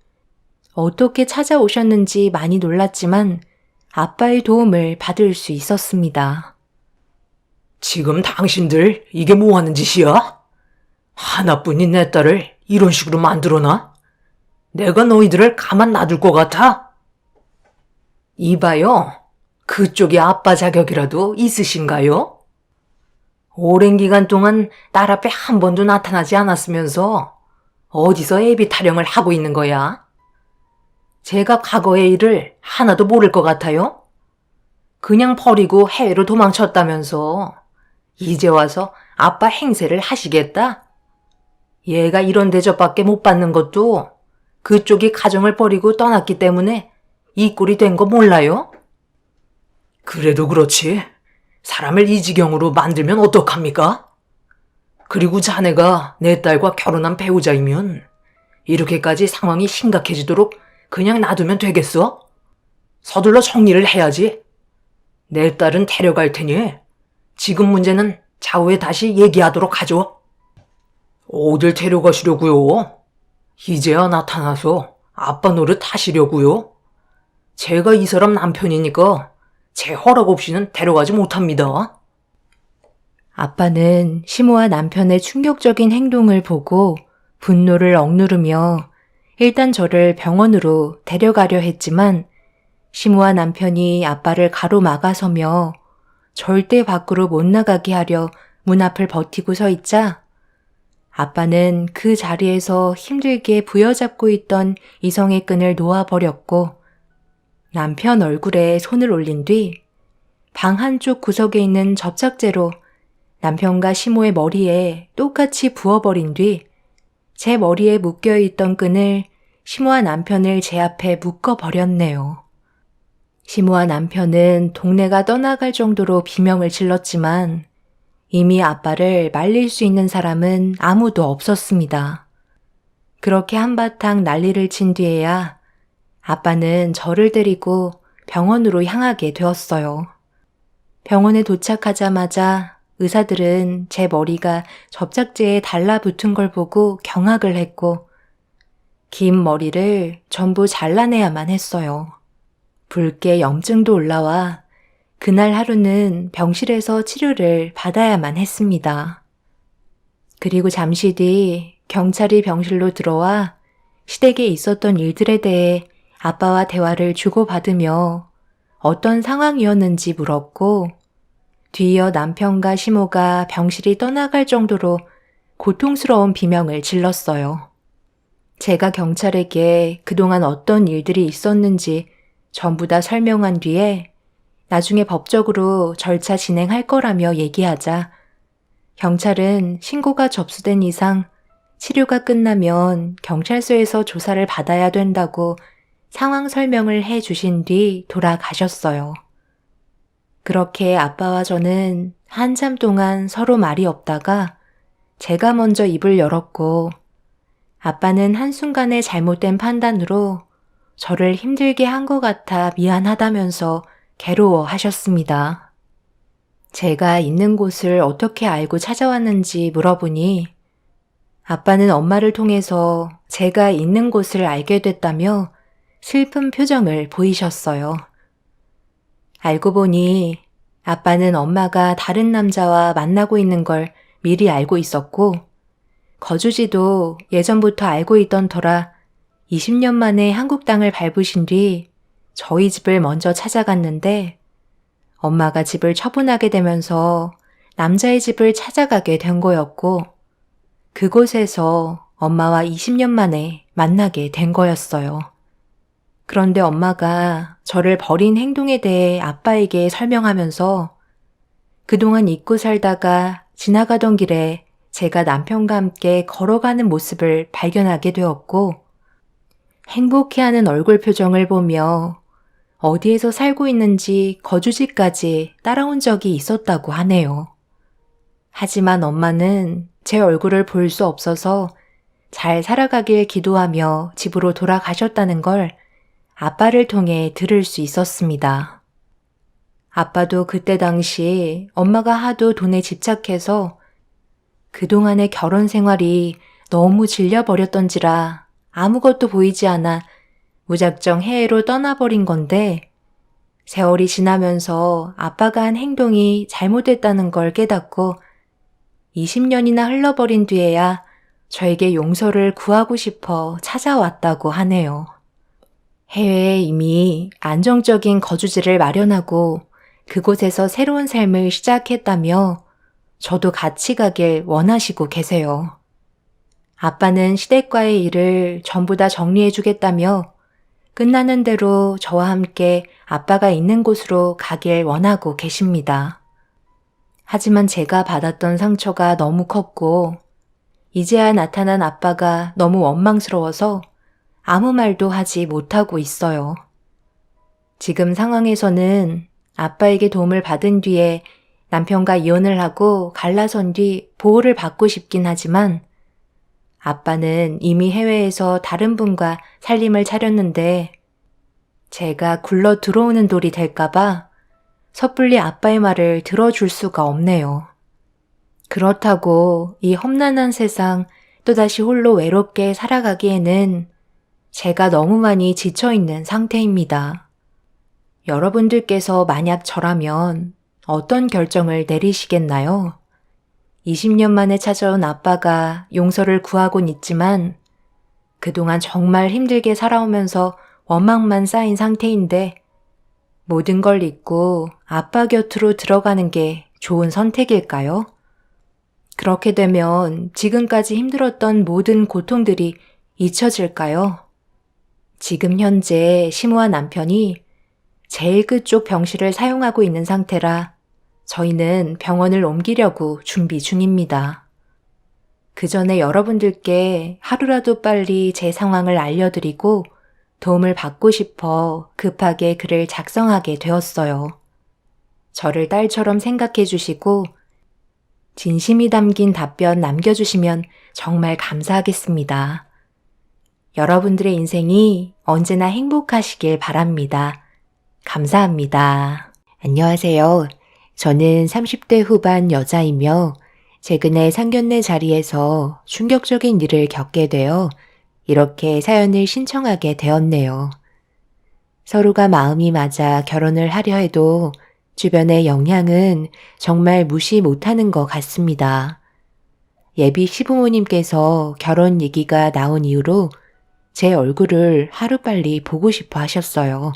어떻게 찾아오셨는지 많이 놀랐지만 아빠의 도움을 받을 수 있었습니다. 지금 당신들 이게 뭐 하는 짓이야? 하나뿐인 내 딸을 이런 식으로 만들어놔? 내가 너희들을 가만 놔둘 것 같아? 이봐요. 그쪽이 아빠 자격이라도 있으신가요? 오랜 기간 동안 딸 앞에 한 번도 나타나지 않았으면서 어디서 애비 타령을 하고 있는 거야? 제가 과거의 일을 하나도 모를 것 같아요? 그냥 버리고 해외로 도망쳤다면서 이제 와서 아빠 행세를 하시겠다? 얘가 이런 대접밖에 못 받는 것도 그쪽이 가정을 버리고 떠났기 때문에 이 꼴이 된 거 몰라요? 그래도 그렇지. 사람을 이 지경으로 만들면 어떡합니까? 그리고 자네가 내 딸과 결혼한 배우자이면 이렇게까지 상황이 심각해지도록 그냥 놔두면 되겠어? 서둘러 정리를 해야지. 내 딸은 데려갈 테니 지금 문제는 차후에 다시 얘기하도록 하죠. 어딜 데려가시려고요? 이제야 나타나서 아빠 노릇 하시려고요? 제가 이 사람 남편이니까 제 허락 없이는 데려가지 못합니다. 아빠는 시모와 남편의 충격적인 행동을 보고 분노를 억누르며 일단 저를 병원으로 데려가려 했지만 시모와 남편이 아빠를 가로막아서며 절대 밖으로 못 나가게 하려 문 앞을 버티고 서 있자 아빠는 그 자리에서 힘들게 부여잡고 있던 이성의 끈을 놓아버렸고 남편 얼굴에 손을 올린 뒤 방 한쪽 구석에 있는 접착제로 남편과 시모의 머리에 똑같이 부어버린 뒤 제 머리에 묶여있던 끈을 시모와 남편을 제 앞에 묶어버렸네요. 시모와 남편은 동네가 떠나갈 정도로 비명을 질렀지만 이미 아빠를 말릴 수 있는 사람은 아무도 없었습니다. 그렇게 한바탕 난리를 친 뒤에야 아빠는 저를 데리고 병원으로 향하게 되었어요. 병원에 도착하자마자 의사들은 제 머리가 접착제에 달라붙은 걸 보고 경악을 했고 긴 머리를 전부 잘라내야만 했어요. 붉게 염증도 올라와 그날 하루는 병실에서 치료를 받아야만 했습니다. 그리고 잠시 뒤 경찰이 병실로 들어와 시댁에 있었던 일들에 대해 아빠와 대화를 주고받으며 어떤 상황이었는지 물었고 뒤이어 남편과 시모가 병실이 떠나갈 정도로 고통스러운 비명을 질렀어요. 제가 경찰에게 그동안 어떤 일들이 있었는지 전부 다 설명한 뒤에 나중에 법적으로 절차 진행할 거라며 얘기하자 경찰은 신고가 접수된 이상 치료가 끝나면 경찰서에서 조사를 받아야 된다고 상황 설명을 해 주신 뒤 돌아가셨어요. 그렇게 아빠와 저는 한참 동안 서로 말이 없다가 제가 먼저 입을 열었고 아빠는 한순간의 잘못된 판단으로 저를 힘들게 한 것 같아 미안하다면서 괴로워하셨습니다. 제가 있는 곳을 어떻게 알고 찾아왔는지 물어보니 아빠는 엄마를 통해서 제가 있는 곳을 알게 됐다며 슬픈 표정을 보이셨어요. 알고 보니 아빠는 엄마가 다른 남자와 만나고 있는 걸 미리 알고 있었고 거주지도 예전부터 알고 있던 터라 20년 만에 한국 땅을 밟으신 뒤 저희 집을 먼저 찾아갔는데 엄마가 집을 처분하게 되면서 남자의 집을 찾아가게 된 거였고 그곳에서 엄마와 20년 만에 만나게 된 거였어요. 그런데 엄마가 저를 버린 행동에 대해 아빠에게 설명하면서 그동안 잊고 살다가 지나가던 길에 제가 남편과 함께 걸어가는 모습을 발견하게 되었고 행복해하는 얼굴 표정을 보며 어디에서 살고 있는지 거주지까지 따라온 적이 있었다고 하네요. 하지만 엄마는 제 얼굴을 볼 수 없어서 잘 살아가길 기도하며 집으로 돌아가셨다는 걸 아빠를 통해 들을 수 있었습니다. 아빠도 그때 당시 엄마가 하도 돈에 집착해서 그동안의 결혼 생활이 너무 질려버렸던지라 아무것도 보이지 않아 무작정 해외로 떠나버린 건데 세월이 지나면서 아빠가 한 행동이 잘못됐다는 걸 깨닫고 20년이나 흘러버린 뒤에야 저에게 용서를 구하고 싶어 찾아왔다고 하네요. 해외에 이미 안정적인 거주지를 마련하고 그곳에서 새로운 삶을 시작했다며 저도 같이 가길 원하시고 계세요. 아빠는 시댁과의 일을 전부 다 정리해주겠다며 끝나는 대로 저와 함께 아빠가 있는 곳으로 가길 원하고 계십니다. 하지만 제가 받았던 상처가 너무 컸고 이제야 나타난 아빠가 너무 원망스러워서 아무 말도 하지 못하고 있어요. 지금 상황에서는 아빠에게 도움을 받은 뒤에 남편과 이혼을 하고 갈라선 뒤 보호를 받고 싶긴 하지만 아빠는 이미 해외에서 다른 분과 살림을 차렸는데 제가 굴러 들어오는 돌이 될까봐 섣불리 아빠의 말을 들어줄 수가 없네요. 그렇다고 이 험난한 세상 또다시 홀로 외롭게 살아가기에는 제가 너무 많이 지쳐있는 상태입니다. 여러분들께서 만약 저라면 어떤 결정을 내리시겠나요? 20년 만에 찾아온 아빠가 용서를 구하곤 있지만 그동안 정말 힘들게 살아오면서 원망만 쌓인 상태인데 모든 걸 잊고 아빠 곁으로 들어가는 게 좋은 선택일까요? 그렇게 되면 지금까지 힘들었던 모든 고통들이 잊혀질까요? 지금 현재 시모와 남편이 제일 끝쪽 병실을 사용하고 있는 상태라 저희는 병원을 옮기려고 준비 중입니다. 그 전에 여러분들께 하루라도 빨리 제 상황을 알려드리고 도움을 받고 싶어 급하게 글을 작성하게 되었어요. 저를 딸처럼 생각해 주시고 진심이 담긴 답변 남겨주시면 정말 감사하겠습니다. 여러분들의 인생이 언제나 행복하시길 바랍니다. 감사합니다. 안녕하세요. 저는 30대 후반 여자이며 최근에 상견례 자리에서 충격적인 일을 겪게 되어 이렇게 사연을 신청하게 되었네요. 서로가 마음이 맞아 결혼을 하려 해도 주변의 영향은 정말 무시 못하는 것 같습니다. 예비 시부모님께서 결혼 얘기가 나온 이후로 제 얼굴을 하루빨리 보고 싶어 하셨어요.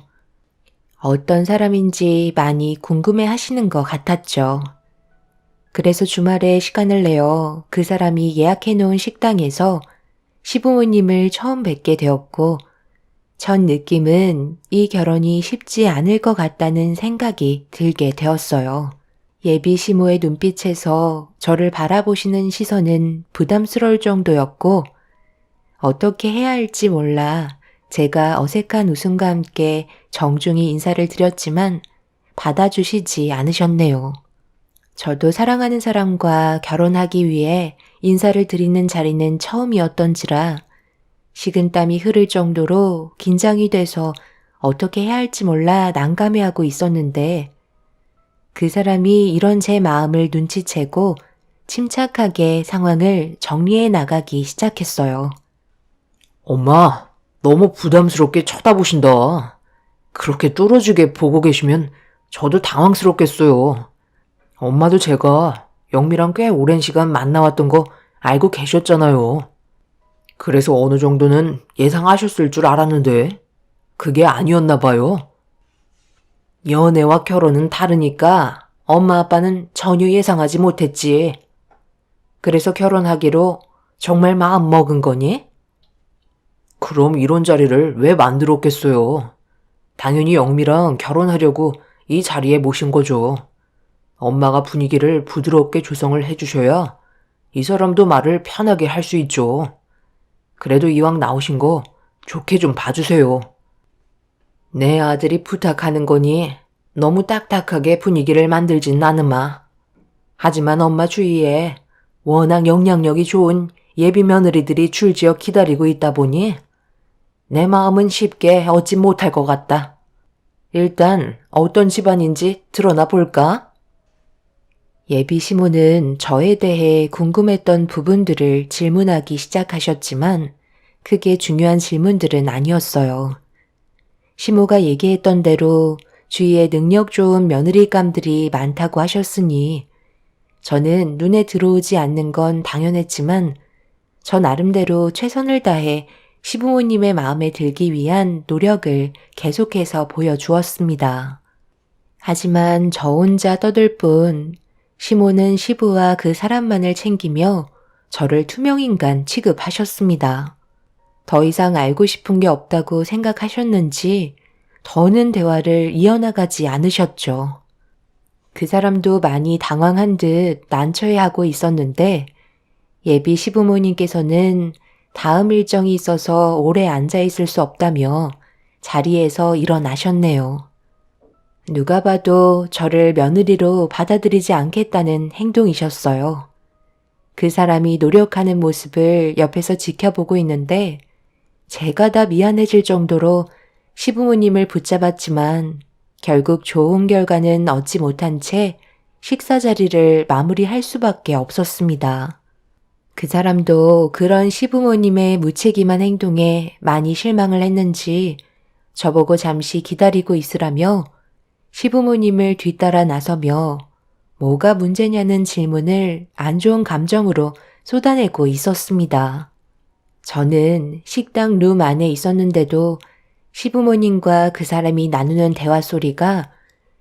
어떤 사람인지 많이 궁금해 하시는 것 같았죠. 그래서 주말에 시간을 내어 그 사람이 예약해 놓은 식당에서 시부모님을 처음 뵙게 되었고 첫 느낌은 이 결혼이 쉽지 않을 것 같다는 생각이 들게 되었어요. 예비 시모의 눈빛에서 저를 바라보시는 시선은 부담스러울 정도였고 어떻게 해야 할지 몰라 제가 어색한 웃음과 함께 정중히 인사를 드렸지만 받아주시지 않으셨네요. 저도 사랑하는 사람과 결혼하기 위해 인사를 드리는 자리는 처음이었던지라 식은땀이 흐를 정도로 긴장이 돼서 어떻게 해야 할지 몰라 난감해하고 있었는데 그 사람이 이런 제 마음을 눈치채고 침착하게 상황을 정리해 나가기 시작했어요. 엄마, 너무 부담스럽게 쳐다보신다. 그렇게 뚫어지게 보고 계시면 저도 당황스럽겠어요. 엄마도 제가 영미랑 꽤 오랜 시간 만나왔던 거 알고 계셨잖아요. 그래서 어느 정도는 예상하셨을 줄 알았는데 그게 아니었나 봐요. 연애와 결혼은 다르니까 엄마 아빠는 전혀 예상하지 못했지. 그래서 결혼하기로 정말 마음 먹은 거니? 그럼 이런 자리를 왜 만들었겠어요? 당연히 영미랑 결혼하려고 이 자리에 모신 거죠. 엄마가 분위기를 부드럽게 조성을 해주셔야 이 사람도 말을 편하게 할 수 있죠. 그래도 이왕 나오신 거 좋게 좀 봐주세요. 내 아들이 부탁하는 거니 너무 딱딱하게 분위기를 만들진 않으마. 하지만 엄마 주위에 워낙 영향력이 좋은 예비 며느리들이 줄지어 기다리고 있다 보니 내 마음은 쉽게 얻지 못할 것 같다. 일단 어떤 집안인지 드러나 볼까? 예비 시모는 저에 대해 궁금했던 부분들을 질문하기 시작하셨지만 크게 중요한 질문들은 아니었어요. 시모가 얘기했던 대로 주위에 능력 좋은 며느리감들이 많다고 하셨으니 저는 눈에 들어오지 않는 건 당연했지만 저 나름대로 최선을 다해 시부모님의 마음에 들기 위한 노력을 계속해서 보여주었습니다. 하지만 저 혼자 떠들 뿐 시모는 시부와 그 사람만을 챙기며 저를 투명인간 취급하셨습니다. 더 이상 알고 싶은 게 없다고 생각하셨는지 더는 대화를 이어나가지 않으셨죠. 그 사람도 많이 당황한 듯 난처해하고 있었는데 예비 시부모님께서는 다음 일정이 있어서 오래 앉아있을 수 없다며 자리에서 일어나셨네요. 누가 봐도 저를 며느리로 받아들이지 않겠다는 행동이셨어요. 그 사람이 노력하는 모습을 옆에서 지켜보고 있는데 제가 다 미안해질 정도로 시부모님을 붙잡았지만 결국 좋은 결과는 얻지 못한 채 식사 자리를 마무리할 수밖에 없었습니다. 그 사람도 그런 시부모님의 무책임한 행동에 많이 실망을 했는지 저보고 잠시 기다리고 있으라며 시부모님을 뒤따라 나서며 뭐가 문제냐는 질문을 안 좋은 감정으로 쏟아내고 있었습니다. 저는 식당 룸 안에 있었는데도 시부모님과 그 사람이 나누는 대화 소리가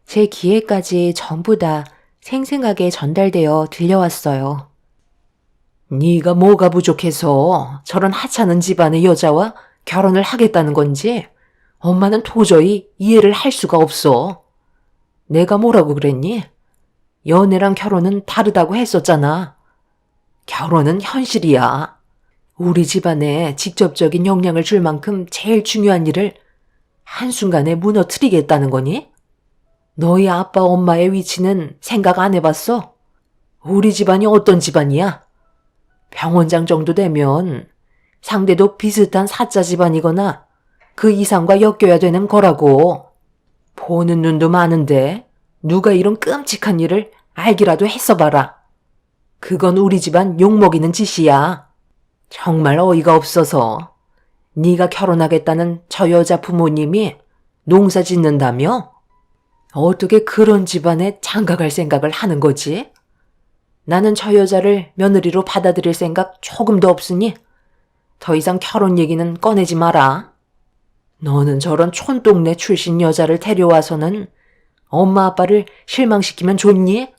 제 귀에까지 전부 다 생생하게 전달되어 들려왔어요. 네가 뭐가 부족해서 저런 하찮은 집안의 여자와 결혼을 하겠다는 건지 엄마는 도저히 이해를 할 수가 없어. 내가 뭐라고 그랬니? 연애랑 결혼은 다르다고 했었잖아. 결혼은 현실이야. 우리 집안에 직접적인 영향을 줄 만큼 제일 중요한 일을 한순간에 무너뜨리겠다는 거니? 너희 아빠 엄마의 위치는 생각 안 해봤어? 우리 집안이 어떤 집안이야? 병원장 정도 되면 상대도 비슷한 사자 집안이거나 그 이상과 엮여야 되는 거라고. 보는 눈도 많은데 누가 이런 끔찍한 일을 알기라도 했어봐라. 그건 우리 집안 욕먹이는 짓이야. 정말 어이가 없어서 네가 결혼하겠다는 저 여자 부모님이 농사 짓는다며? 어떻게 그런 집안에 장가갈 생각을 하는 거지? 나는 저 여자를 며느리로 받아들일 생각 조금도 없으니 더 이상 결혼 얘기는 꺼내지 마라. 너는 저런 촌동네 출신 여자를 데려와서는 엄마 아빠를 실망시키면 좋니?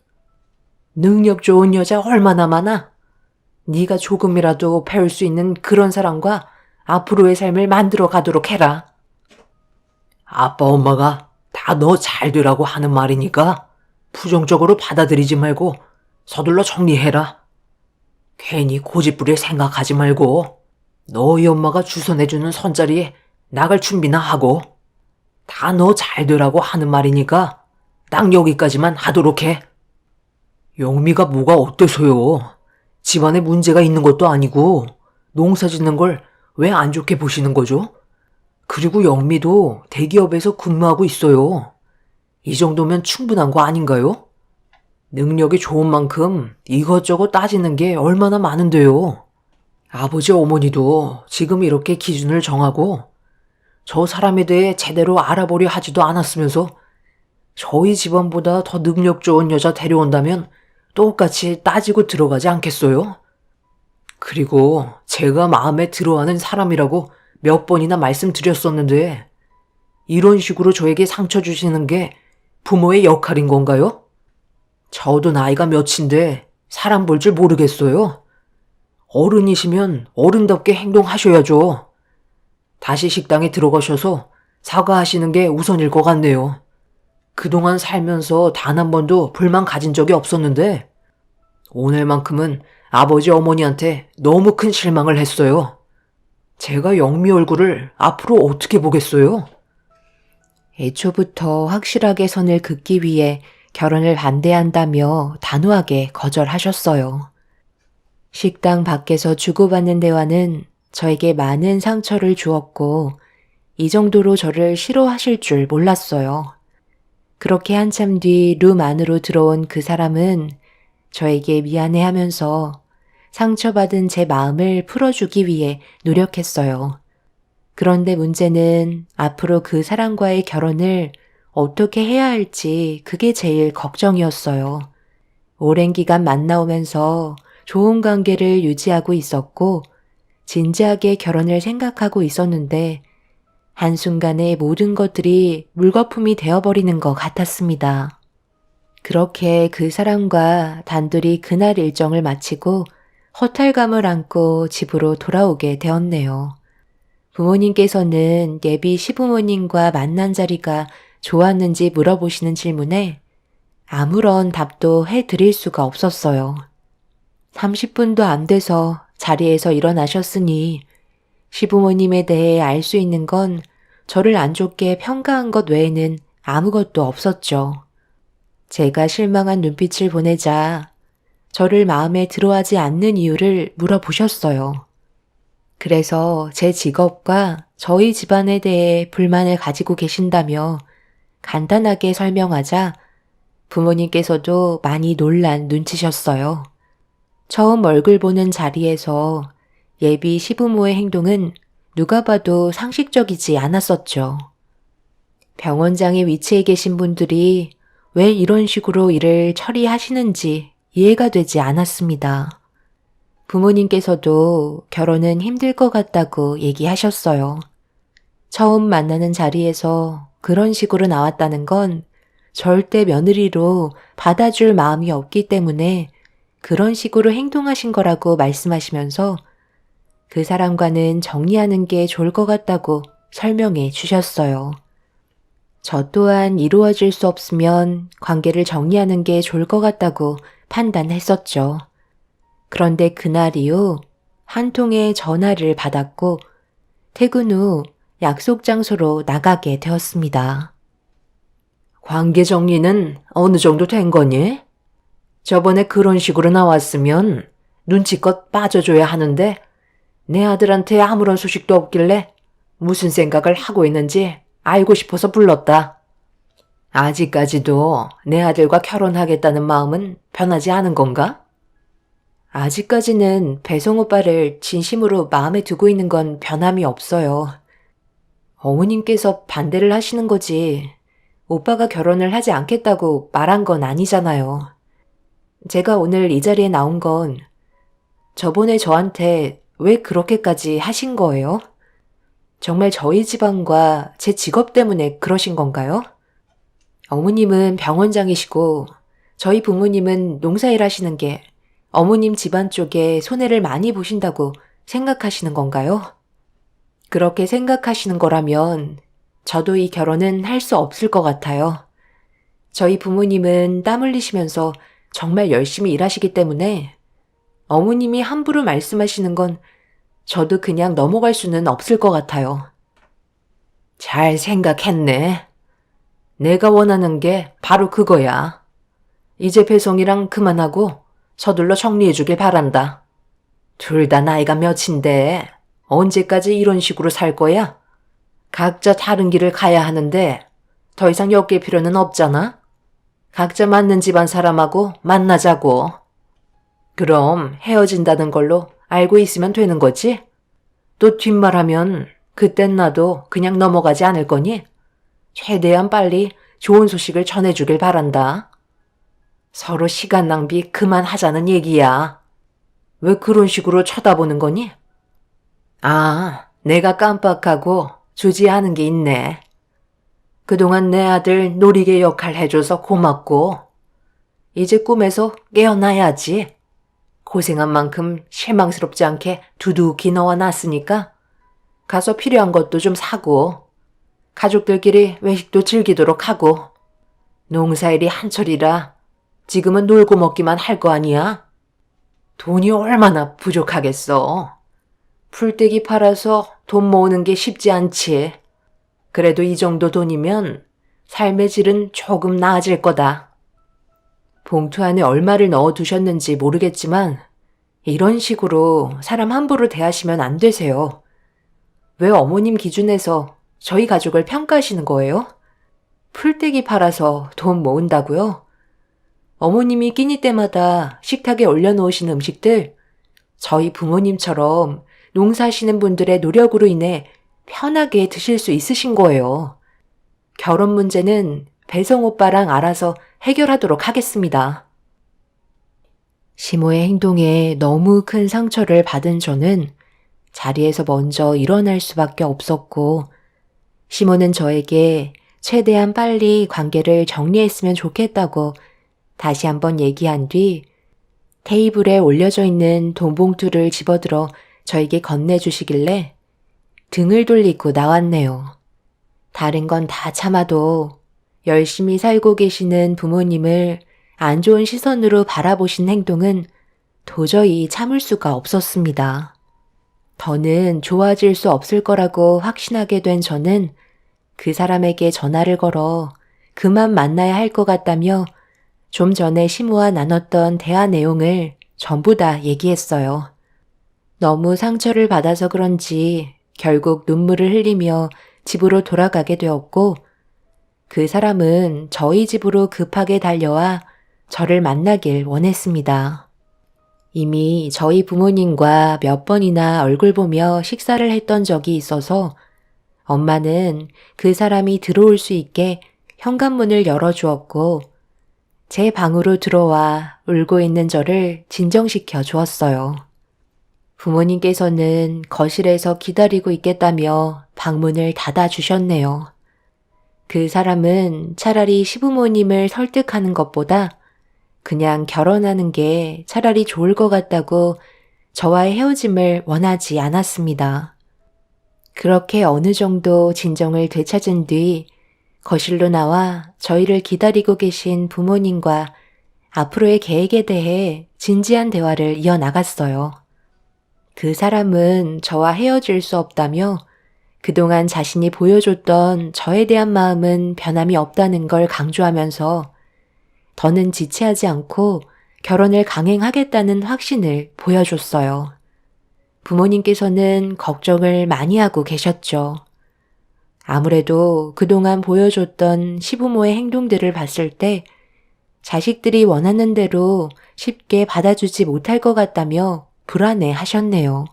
능력 좋은 여자 얼마나 많아? 네가 조금이라도 배울 수 있는 그런 사람과 앞으로의 삶을 만들어 가도록 해라. 아빠 엄마가 다 너 잘 되라고 하는 말이니까 부정적으로 받아들이지 말고 서둘러 정리해라. 괜히 고집부릴 생각하지 말고 너희 엄마가 주선해주는 선자리에 나갈 준비나 하고 다 너 잘 되라고 하는 말이니까 딱 여기까지만 하도록 해. 영미가 뭐가 어때서요? 집안에 문제가 있는 것도 아니고 농사 짓는 걸 왜 안 좋게 보시는 거죠? 그리고 영미도 대기업에서 근무하고 있어요. 이 정도면 충분한 거 아닌가요? 능력이 좋은 만큼 이것저것 따지는 게 얼마나 많은데요. 아버지 어머니도 지금 이렇게 기준을 정하고 저 사람에 대해 제대로 알아보려 하지도 않았으면서 저희 집안보다 더 능력 좋은 여자 데려온다면 똑같이 따지고 들어가지 않겠어요? 그리고 제가 마음에 들어하는 사람이라고 몇 번이나 말씀드렸었는데 이런 식으로 저에게 상처 주시는 게 부모의 역할인 건가요? 저도 나이가 몇인데 사람 볼 줄 모르겠어요. 어른이시면 어른답게 행동하셔야죠. 다시 식당에 들어가셔서 사과하시는 게 우선일 것 같네요. 그동안 살면서 단 한 번도 불만 가진 적이 없었는데 오늘만큼은 아버지 어머니한테 너무 큰 실망을 했어요. 제가 영미 얼굴을 앞으로 어떻게 보겠어요? 애초부터 확실하게 선을 긋기 위해 결혼을 반대한다며 단호하게 거절하셨어요. 식당 밖에서 주고받는 대화는 저에게 많은 상처를 주었고 이 정도로 저를 싫어하실 줄 몰랐어요. 그렇게 한참 뒤 룸 안으로 들어온 그 사람은 저에게 미안해하면서 상처받은 제 마음을 풀어주기 위해 노력했어요. 그런데 문제는 앞으로 그 사람과의 결혼을 어떻게 해야 할지 그게 제일 걱정이었어요. 오랜 기간 만나오면서 좋은 관계를 유지하고 있었고 진지하게 결혼을 생각하고 있었는데 한순간에 모든 것들이 물거품이 되어버리는 것 같았습니다. 그렇게 그 사람과 단둘이 그날 일정을 마치고 허탈감을 안고 집으로 돌아오게 되었네요. 부모님께서는 예비 시부모님과 만난 자리가 좋았는지 물어보시는 질문에 아무런 답도 해드릴 수가 없었어요. 30분도 안 돼서 자리에서 일어나셨으니 시부모님에 대해 알 수 있는 건 저를 안 좋게 평가한 것 외에는 아무것도 없었죠. 제가 실망한 눈빛을 보내자 저를 마음에 들어하지 않는 이유를 물어보셨어요. 그래서 제 직업과 저희 집안에 대해 불만을 가지고 계신다며 간단하게 설명하자 부모님께서도 많이 놀란 눈치셨어요. 처음 얼굴 보는 자리에서 예비 시부모의 행동은 누가 봐도 상식적이지 않았었죠. 병원장의 위치에 계신 분들이 왜 이런 식으로 일을 처리하시는지 이해가 되지 않았습니다. 부모님께서도 결혼은 힘들 것 같다고 얘기하셨어요. 처음 만나는 자리에서 그런 식으로 나왔다는 건 절대 며느리로 받아줄 마음이 없기 때문에 그런 식으로 행동하신 거라고 말씀하시면서 그 사람과는 정리하는 게 좋을 것 같다고 설명해 주셨어요. 저 또한 이루어질 수 없으면 관계를 정리하는 게 좋을 것 같다고 판단했었죠. 그런데 그날 이후 한 통의 전화를 받았고 퇴근 후 약속 장소로 나가게 되었습니다. 관계 정리는 어느 정도 된 거니? 저번에 그런 식으로 나왔으면 눈치껏 빠져줘야 하는데 내 아들한테 아무런 소식도 없길래 무슨 생각을 하고 있는지 알고 싶어서 불렀다. 아직까지도 내 아들과 결혼하겠다는 마음은 변하지 않은 건가? 아직까지는 배송 오빠를 진심으로 마음에 두고 있는 건 변함이 없어요. 어머님께서 반대를 하시는 거지. 오빠가 결혼을 하지 않겠다고 말한 건 아니잖아요. 제가 오늘 이 자리에 나온 건 저번에 저한테 왜 그렇게까지 하신 거예요? 정말 저희 집안과 제 직업 때문에 그러신 건가요? 어머님은 병원장이시고 저희 부모님은 농사일 하시는 게 어머님 집안 쪽에 손해를 많이 보신다고 생각하시는 건가요? 그렇게 생각하시는 거라면 저도 이 결혼은 할 수 없을 것 같아요. 저희 부모님은 땀 흘리시면서 정말 열심히 일하시기 때문에 어머님이 함부로 말씀하시는 건 저도 그냥 넘어갈 수는 없을 것 같아요. 잘 생각했네. 내가 원하는 게 바로 그거야. 이제 배송이랑 그만하고 서둘러 정리해주길 바란다. 둘 다 나이가 몇인데 언제까지 이런 식으로 살 거야? 각자 다른 길을 가야 하는데 더 이상 엮일 필요는 없잖아? 각자 맞는 집안 사람하고 만나자고. 그럼 헤어진다는 걸로 알고 있으면 되는 거지? 또 뒷말하면 그땐 나도 그냥 넘어가지 않을 거니? 최대한 빨리 좋은 소식을 전해주길 바란다. 서로 시간 낭비 그만하자는 얘기야. 왜 그런 식으로 쳐다보는 거니? 아, 내가 깜빡하고 주지하는 게 있네. 그동안 내 아들 놀이개 역할 해줘서 고맙고 이제 꿈에서 깨어나야지. 고생한 만큼 실망스럽지 않게 두둑히 넣어놨으니까 가서 필요한 것도 좀 사고 가족들끼리 외식도 즐기도록 하고 농사일이 한철이라 지금은 놀고 먹기만 할 거 아니야? 돈이 얼마나 부족하겠어. 풀떼기 팔아서 돈 모으는 게 쉽지 않지. 그래도 이 정도 돈이면 삶의 질은 조금 나아질 거다. 봉투 안에 얼마를 넣어두셨는지 모르겠지만 이런 식으로 사람 함부로 대하시면 안 되세요. 왜 어머님 기준에서 저희 가족을 평가하시는 거예요? 풀떼기 팔아서 돈 모은다고요? 어머님이 끼니 때마다 식탁에 올려놓으신 음식들 저희 부모님처럼 농사하시는 분들의 노력으로 인해 편하게 드실 수 있으신 거예요. 결혼 문제는 배성 오빠랑 알아서 해결하도록 하겠습니다. 시모의 행동에 너무 큰 상처를 받은 저는 자리에서 먼저 일어날 수밖에 없었고, 시모는 저에게 최대한 빨리 관계를 정리했으면 좋겠다고 다시 한번 얘기한 뒤 테이블에 올려져 있는 돈봉투를 집어들어 저에게 건네주시길래 등을 돌리고 나왔네요. 다른 건 다 참아도 열심히 살고 계시는 부모님을 안 좋은 시선으로 바라보신 행동은 도저히 참을 수가 없었습니다. 더는 좋아질 수 없을 거라고 확신하게 된 저는 그 사람에게 전화를 걸어 그만 만나야 할 것 같다며 좀 전에 시모와 나눴던 대화 내용을 전부 다 얘기했어요. 너무 상처를 받아서 그런지 결국 눈물을 흘리며 집으로 돌아가게 되었고, 그 사람은 저희 집으로 급하게 달려와 저를 만나길 원했습니다. 이미 저희 부모님과 몇 번이나 얼굴 보며 식사를 했던 적이 있어서 엄마는 그 사람이 들어올 수 있게 현관문을 열어주었고, 제 방으로 들어와 울고 있는 저를 진정시켜 주었어요. 부모님께서는 거실에서 기다리고 있겠다며 방문을 닫아주셨네요. 그 사람은 차라리 시부모님을 설득하는 것보다 그냥 결혼하는 게 차라리 좋을 것 같다고 저와의 헤어짐을 원하지 않았습니다. 그렇게 어느 정도 진정을 되찾은 뒤 거실로 나와 저희를 기다리고 계신 부모님과 앞으로의 계획에 대해 진지한 대화를 이어나갔어요. 그 사람은 저와 헤어질 수 없다며 그동안 자신이 보여줬던 저에 대한 마음은 변함이 없다는 걸 강조하면서 더는 지체하지 않고 결혼을 강행하겠다는 확신을 보여줬어요. 부모님께서는 걱정을 많이 하고 계셨죠. 아무래도 그동안 보여줬던 시부모의 행동들을 봤을 때 자식들이 원하는 대로 쉽게 받아주지 못할 것 같다며 불안해 하셨네요.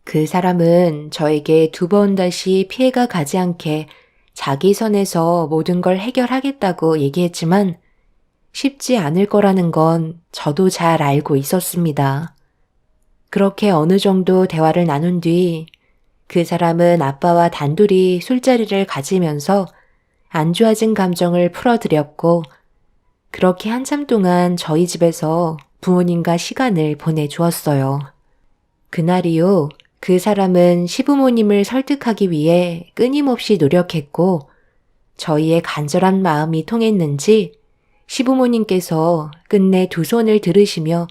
그 사람은 저에게 2번 다시 피해가 가지 않게 자기 선에서 모든 걸 해결하겠다고 얘기했지만 쉽지 않을 거라는 건 저도 잘 알고 있었습니다. 그렇게 어느 정도 대화를 나눈 뒤 그 사람은 아빠와 단둘이 술자리를 가지면서 안 좋아진 감정을 풀어드렸고, 그렇게 한참 동안 저희 집에서 부모님과 시간을 보내주었어요. 그날 이후 그 사람은 시부모님을 설득하기 위해 끊임없이 노력했고, 저희의 간절한 마음이 통했는지 시부모님께서 끝내 2손을 들으시며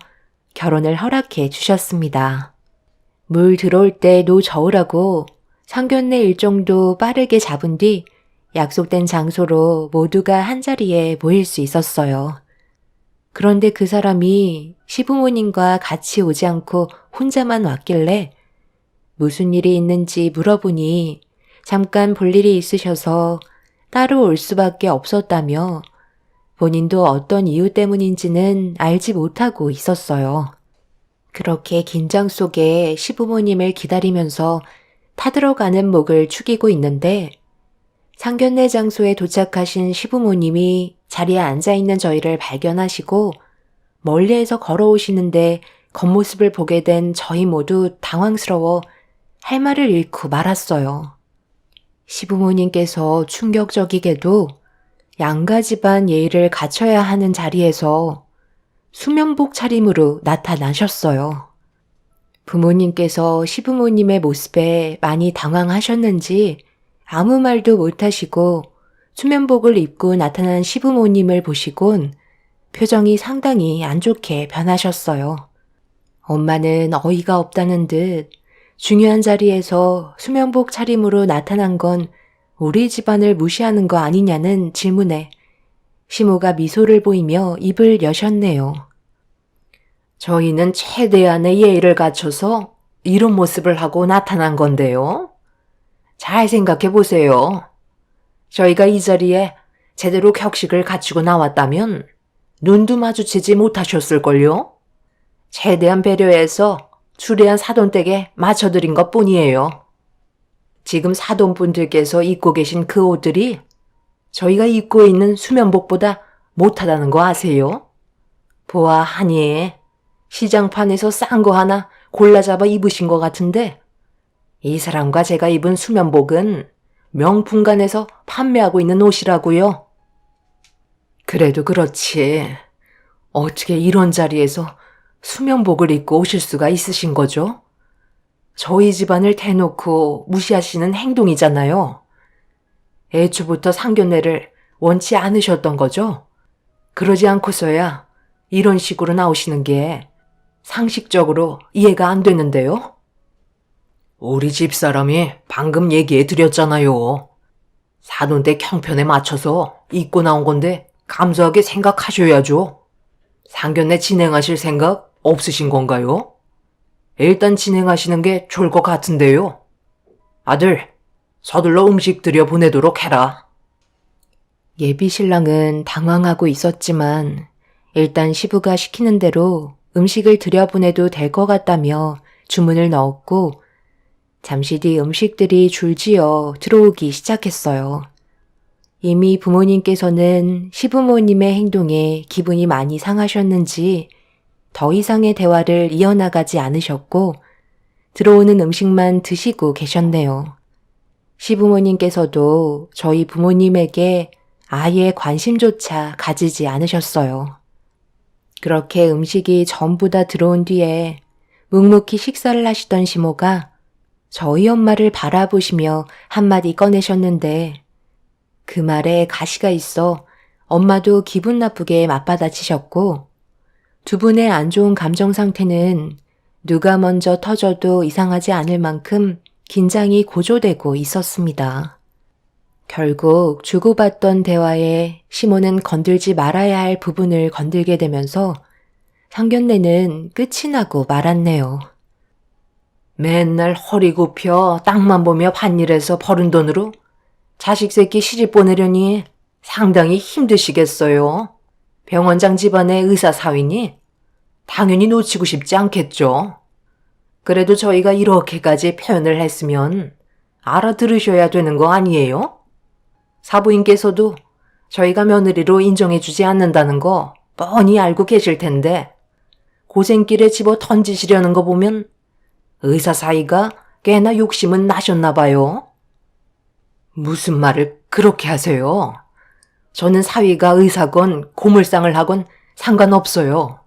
결혼을 허락해 주셨습니다. 물 들어올 때 노 저으라고 상견례 일정도 빠르게 잡은 뒤 약속된 장소로 모두가 한자리에 모일 수 있었어요. 그런데 그 사람이 시부모님과 같이 오지 않고 혼자만 왔길래 무슨 일이 있는지 물어보니 잠깐 볼 일이 있으셔서 따로 올 수밖에 없었다며 본인도 어떤 이유 때문인지는 알지 못하고 있었어요. 그렇게 긴장 속에 시부모님을 기다리면서 타들어가는 목을 축이고 있는데 상견례 장소에 도착하신 시부모님이 자리에 앉아있는 저희를 발견하시고 멀리에서 걸어오시는데 겉모습을 보게 된 저희 모두 당황스러워 할 말을 잃고 말았어요. 시부모님께서 충격적이게도 양가 집안 예의를 갖춰야 하는 자리에서 수면복 차림으로 나타나셨어요. 부모님께서 시부모님의 모습에 많이 당황하셨는지 아무 말도 못하시고 수면복을 입고 나타난 시부모님을 보시곤 표정이 상당히 안 좋게 변하셨어요. 엄마는 어이가 없다는 듯 중요한 자리에서 수면복 차림으로 나타난 건 우리 집안을 무시하는 거 아니냐는 질문에 시모가 미소를 보이며 입을 여셨네요. 저희는 최대한의 예의를 갖춰서 이런 모습을 하고 나타난 건데요. 잘 생각해 보세요. 저희가 이 자리에 제대로 격식을 갖추고 나왔다면 눈도 마주치지 못하셨을걸요? 최대한 배려해서 추레한 사돈댁에 맞춰드린 것뿐이에요. 지금 사돈분들께서 입고 계신 그 옷들이 저희가 입고 있는 수면복보다 못하다는 거 아세요? 보아하니 시장판에서 싼 거 하나 골라 잡아 입으신 것 같은데 이 사람과 제가 입은 수면복은 명품관에서 판매하고 있는 옷이라고요. 그래도 그렇지. 어떻게 이런 자리에서 수면복을 입고 오실 수가 있으신 거죠? 저희 집안을 대놓고 무시하시는 행동이잖아요. 애초부터 상견례를 원치 않으셨던 거죠? 그러지 않고서야 이런 식으로 나오시는 게 상식적으로 이해가 안 되는데요? 우리 집 사람이 방금 얘기해 드렸잖아요. 사돈댁 형편에 맞춰서 입고 나온 건데 감사하게 생각하셔야죠. 상견례 진행하실 생각 없으신 건가요? 일단 진행하시는 게 좋을 것 같은데요. 아들, 서둘러 음식 들여 보내도록 해라. 예비 신랑은 당황하고 있었지만 일단 시부가 시키는 대로 음식을 들여보내도 될 것 같다며 주문을 넣었고 잠시 뒤 음식들이 줄지어 들어오기 시작했어요. 이미 부모님께서는 시부모님의 행동에 기분이 많이 상하셨는지 더 이상의 대화를 이어나가지 않으셨고 들어오는 음식만 드시고 계셨네요. 시부모님께서도 저희 부모님에게 아예 관심조차 가지지 않으셨어요. 그렇게 음식이 전부 다 들어온 뒤에 묵묵히 식사를 하시던 시모가 저희 엄마를 바라보시며 한마디 꺼내셨는데 그 말에 가시가 있어 엄마도 기분 나쁘게 맞받아치셨고 두 분의 안 좋은 감정 상태는 누가 먼저 터져도 이상하지 않을 만큼 긴장이 고조되고 있었습니다. 결국 주고받던 대화에 시모는 건들지 말아야 할 부분을 건들게 되면서 상견례는 끝이 나고 말았네요. 맨날 허리 굽혀 땅만 보며 밭일해서 버는 돈으로 자식 새끼 시집 보내려니 상당히 힘드시겠어요. 병원장 집안의 의사 사위니 당연히 놓치고 싶지 않겠죠. 그래도 저희가 이렇게까지 표현을 했으면 알아들으셔야 되는 거 아니에요? 사부인께서도 저희가 며느리로 인정해주지 않는다는 거 뻔히 알고 계실 텐데 고생길에 집어 던지시려는 거 보면 의사 사이가 꽤나 욕심은 나셨나 봐요. 무슨 말을 그렇게 하세요? 저는 사위가 의사건 고물상을 하건 상관없어요.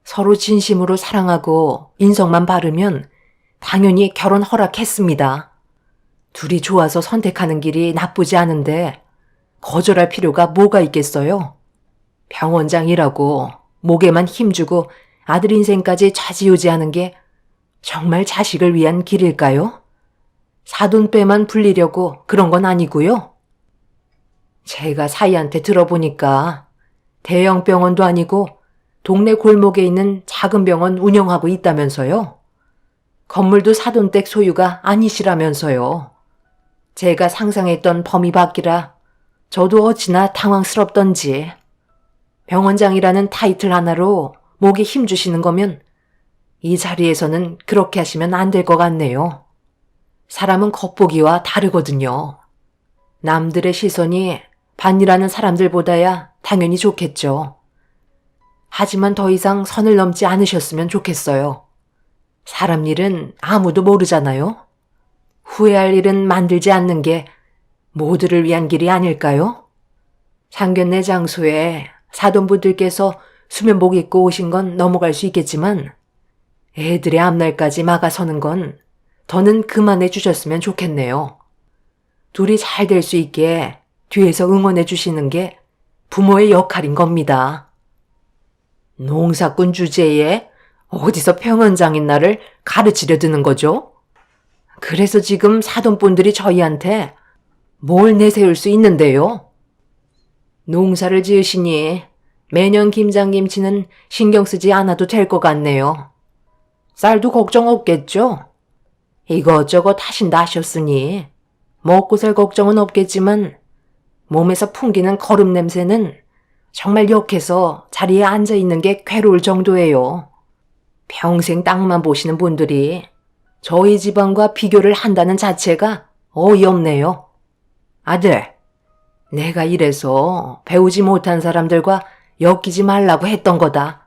서로 진심으로 사랑하고 인성만 바르면 당연히 결혼 허락했습니다. 둘이 좋아서 선택하는 길이 나쁘지 않은데 거절할 필요가 뭐가 있겠어요? 병원장이라고 목에만 힘주고 아들 인생까지 좌지우지하는 게 정말 자식을 위한 길일까요? 사돈빼만 불리려고 그런 건 아니고요. 제가 사이한테 들어보니까 대형 병원도 아니고 동네 골목에 있는 작은 병원 운영하고 있다면서요. 건물도 사돈댁 소유가 아니시라면서요. 제가 상상했던 범위 밖이라 저도 어찌나 당황스럽던지 병원장이라는 타이틀 하나로 목에 힘주시는 거면 이 자리에서는 그렇게 하시면 안 될 것 같네요. 사람은 겉보기와 다르거든요. 남들의 시선이 반이라는 사람들보다야 당연히 좋겠죠. 하지만 더 이상 선을 넘지 않으셨으면 좋겠어요. 사람 일은 아무도 모르잖아요. 후회할 일은 만들지 않는 게 모두를 위한 길이 아닐까요? 상견례 장소에 사돈부들께서 수면복 입고 오신 건 넘어갈 수 있겠지만 애들의 앞날까지 막아서는 건 더는 그만해 주셨으면 좋겠네요. 둘이 잘 될 수 있게 뒤에서 응원해 주시는 게 부모의 역할인 겁니다. 농사꾼 주제에 어디서 병원장인 나를 가르치려 드는 거죠? 그래서 지금 사돈분들이 저희한테 뭘 내세울 수 있는데요? 농사를 지으시니 매년 김장김치는 신경 쓰지 않아도 될 것 같네요. 쌀도 걱정 없겠죠? 이것저것 하신다 하셨으니 먹고 살 걱정은 없겠지만 몸에서 풍기는 거름 냄새는 정말 역해서 자리에 앉아있는 게 괴로울 정도예요. 평생 땅만 보시는 분들이 저희 집안과 비교를 한다는 자체가 어이없네요. 아들, 내가 이래서 배우지 못한 사람들과 엮이지 말라고 했던 거다.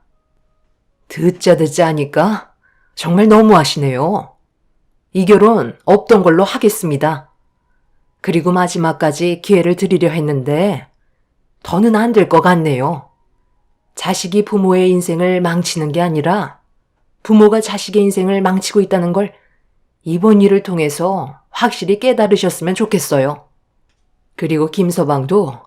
듣자 하니까 정말 너무하시네요. 이 결혼 없던 걸로 하겠습니다. 그리고 마지막까지 기회를 드리려 했는데 더는 안 될 것 같네요. 자식이 부모의 인생을 망치는 게 아니라 부모가 자식의 인생을 망치고 있다는 걸 이번 일을 통해서 확실히 깨달으셨으면 좋겠어요. 그리고 김서방도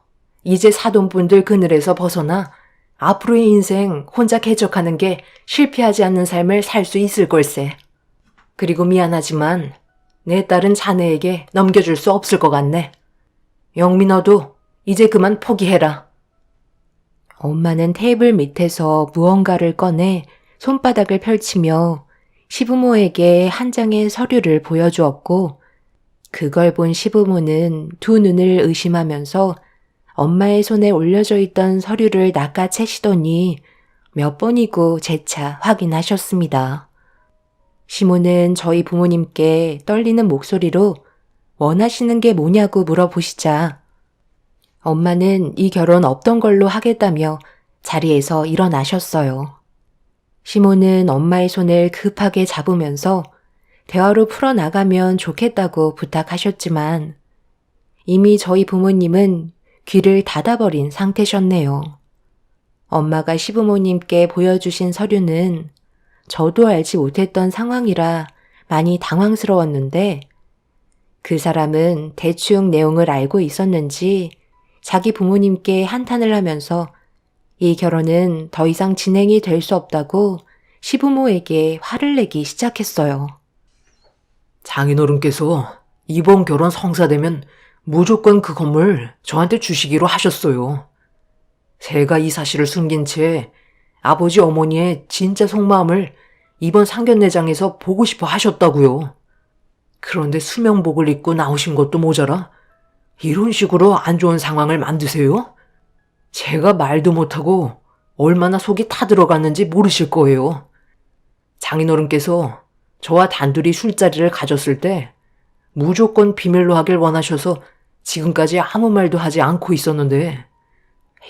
이제 사돈분들 그늘에서 벗어나 앞으로의 인생 혼자 개척하는 게 실패하지 않는 삶을 살 수 있을 걸세. 그리고 미안하지만 내 딸은 자네에게 넘겨줄 수 없을 것 같네. 영미 너도 이제 그만 포기해라. 엄마는 테이블 밑에서 무언가를 꺼내 손바닥을 펼치며 시부모에게 한 장의 서류를 보여주었고 그걸 본 시부모는 두 눈을 의심하면서 엄마의 손에 올려져 있던 서류를 낚아채시더니 몇 번이고 재차 확인하셨습니다. 시모는 저희 부모님께 떨리는 목소리로 원하시는 게 뭐냐고 물어보시자 엄마는 이 결혼 없던 걸로 하겠다며 자리에서 일어나셨어요. 시모는 엄마의 손을 급하게 잡으면서 대화로 풀어나가면 좋겠다고 부탁하셨지만 이미 저희 부모님은 귀를 닫아버린 상태셨네요. 엄마가 시부모님께 보여주신 서류는 저도 알지 못했던 상황이라 많이 당황스러웠는데 그 사람은 대충 내용을 알고 있었는지 자기 부모님께 한탄을 하면서 이 결혼은 더 이상 진행이 될 수 없다고 시부모에게 화를 내기 시작했어요. 장인어른께서 이번 결혼 성사되면 무조건 그 건물 저한테 주시기로 하셨어요. 제가 이 사실을 숨긴 채 아버지 어머니의 진짜 속마음을 이번 상견례장에서 보고 싶어 하셨다고요. 그런데 수명복을 입고 나오신 것도 모자라 이런 식으로 안 좋은 상황을 만드세요? 제가 말도 못하고 얼마나 속이 타들어갔는지 모르실 거예요. 장인어른께서 저와 단둘이 술자리를 가졌을 때 무조건 비밀로 하길 원하셔서 지금까지 아무 말도 하지 않고 있었는데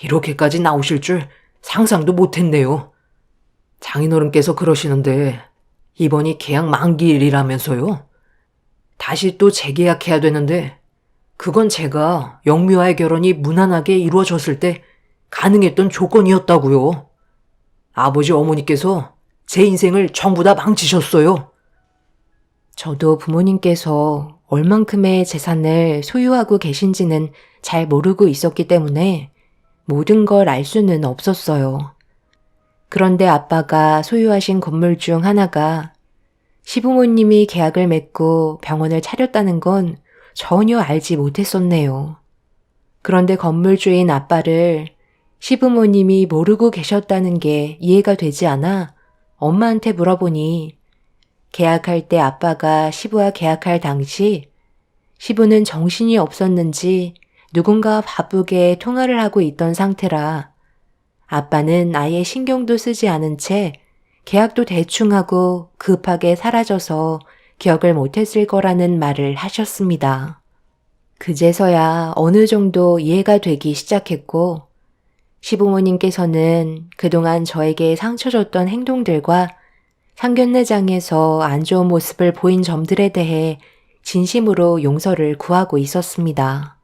이렇게까지 나오실 줄 상상도 못했네요. 장인어른께서 그러시는데 이번이 계약 만기일이라면서요? 다시 또 재계약해야 되는데 그건 제가 영미와의 결혼이 무난하게 이루어졌을 때 가능했던 조건이었다고요. 아버지 어머니께서 제 인생을 전부 다 망치셨어요. 저도 부모님께서 얼만큼의 재산을 소유하고 계신지는 잘 모르고 있었기 때문에 모든 걸 알 수는 없었어요. 그런데 아빠가 소유하신 건물 중 하나가 시부모님이 계약을 맺고 병원을 차렸다는 건 전혀 알지 못했었네요. 그런데 건물주인 아빠를 시부모님이 모르고 계셨다는 게 이해가 되지 않아 엄마한테 물어보니 계약할 때 아빠가 시부와 계약할 당시 시부는 정신이 없었는지 누군가 바쁘게 통화를 하고 있던 상태라 아빠는 아예 신경도 쓰지 않은 채 계약도 대충 하고 급하게 사라져서 기억을 못했을 거라는 말을 하셨습니다. 그제서야 어느 정도 이해가 되기 시작했고 시부모님께서는 그동안 저에게 상처 줬던 행동들과 상견례장에서 안 좋은 모습을 보인 점들에 대해 진심으로 용서를 구하고 있었습니다.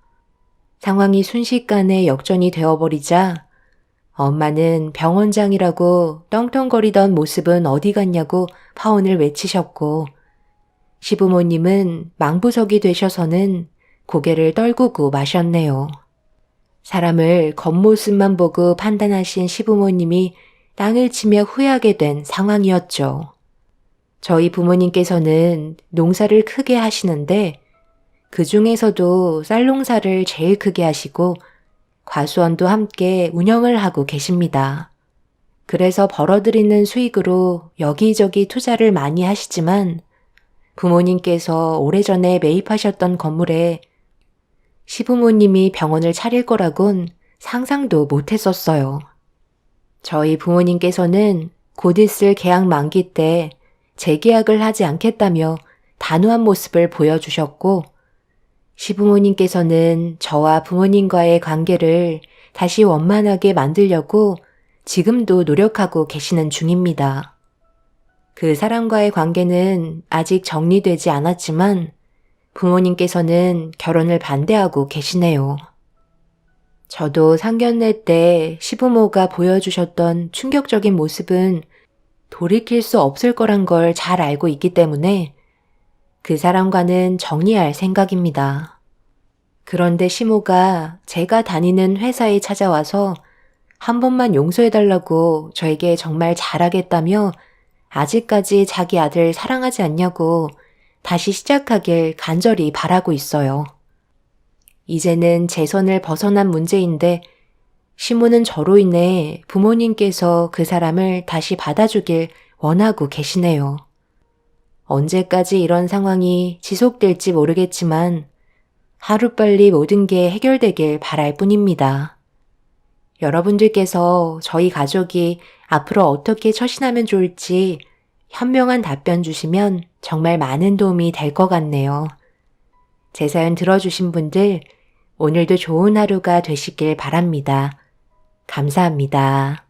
상황이 순식간에 역전이 되어버리자 엄마는 병원장이라고 떵떵거리던 모습은 어디 갔냐고 파혼을 외치셨고 시부모님은 망부석이 되셔서는 고개를 떨구고 마셨네요. 사람을 겉모습만 보고 판단하신 시부모님이 땅을 치며 후회하게 된 상황이었죠. 저희 부모님께서는 농사를 크게 하시는데 그 중에서도 쌀 농사를 제일 크게 하시고 과수원도 함께 운영을 하고 계십니다. 그래서 벌어들이는 수익으로 여기저기 투자를 많이 하시지만 부모님께서 오래전에 매입하셨던 건물에 시부모님이 병원을 차릴 거라곤 상상도 못했었어요. 저희 부모님께서는 곧 있을 계약 만기 때 재계약을 하지 않겠다며 단호한 모습을 보여주셨고 시부모님께서는 저와 부모님과의 관계를 다시 원만하게 만들려고 지금도 노력하고 계시는 중입니다. 그 사람과의 관계는 아직 정리되지 않았지만 부모님께서는 결혼을 반대하고 계시네요. 저도 상견례 때 시부모가 보여주셨던 충격적인 모습은 돌이킬 수 없을 거란 걸 잘 알고 있기 때문에 그 사람과는 정리할 생각입니다. 그런데 시모가 제가 다니는 회사에 찾아와서 한 번만 용서해달라고 저에게 정말 잘하겠다며 아직까지 자기 아들 사랑하지 않냐고 다시 시작하길 간절히 바라고 있어요. 이제는 제 손을 벗어난 문제인데 시모는 저로 인해 부모님께서 그 사람을 다시 받아주길 원하고 계시네요. 언제까지 이런 상황이 지속될지 모르겠지만 하루빨리 모든 게 해결되길 바랄 뿐입니다. 여러분들께서 저희 가족이 앞으로 어떻게 처신하면 좋을지 현명한 답변 주시면 정말 많은 도움이 될 것 같네요. 제 사연 들어주신 분들 오늘도 좋은 하루가 되시길 바랍니다. 감사합니다.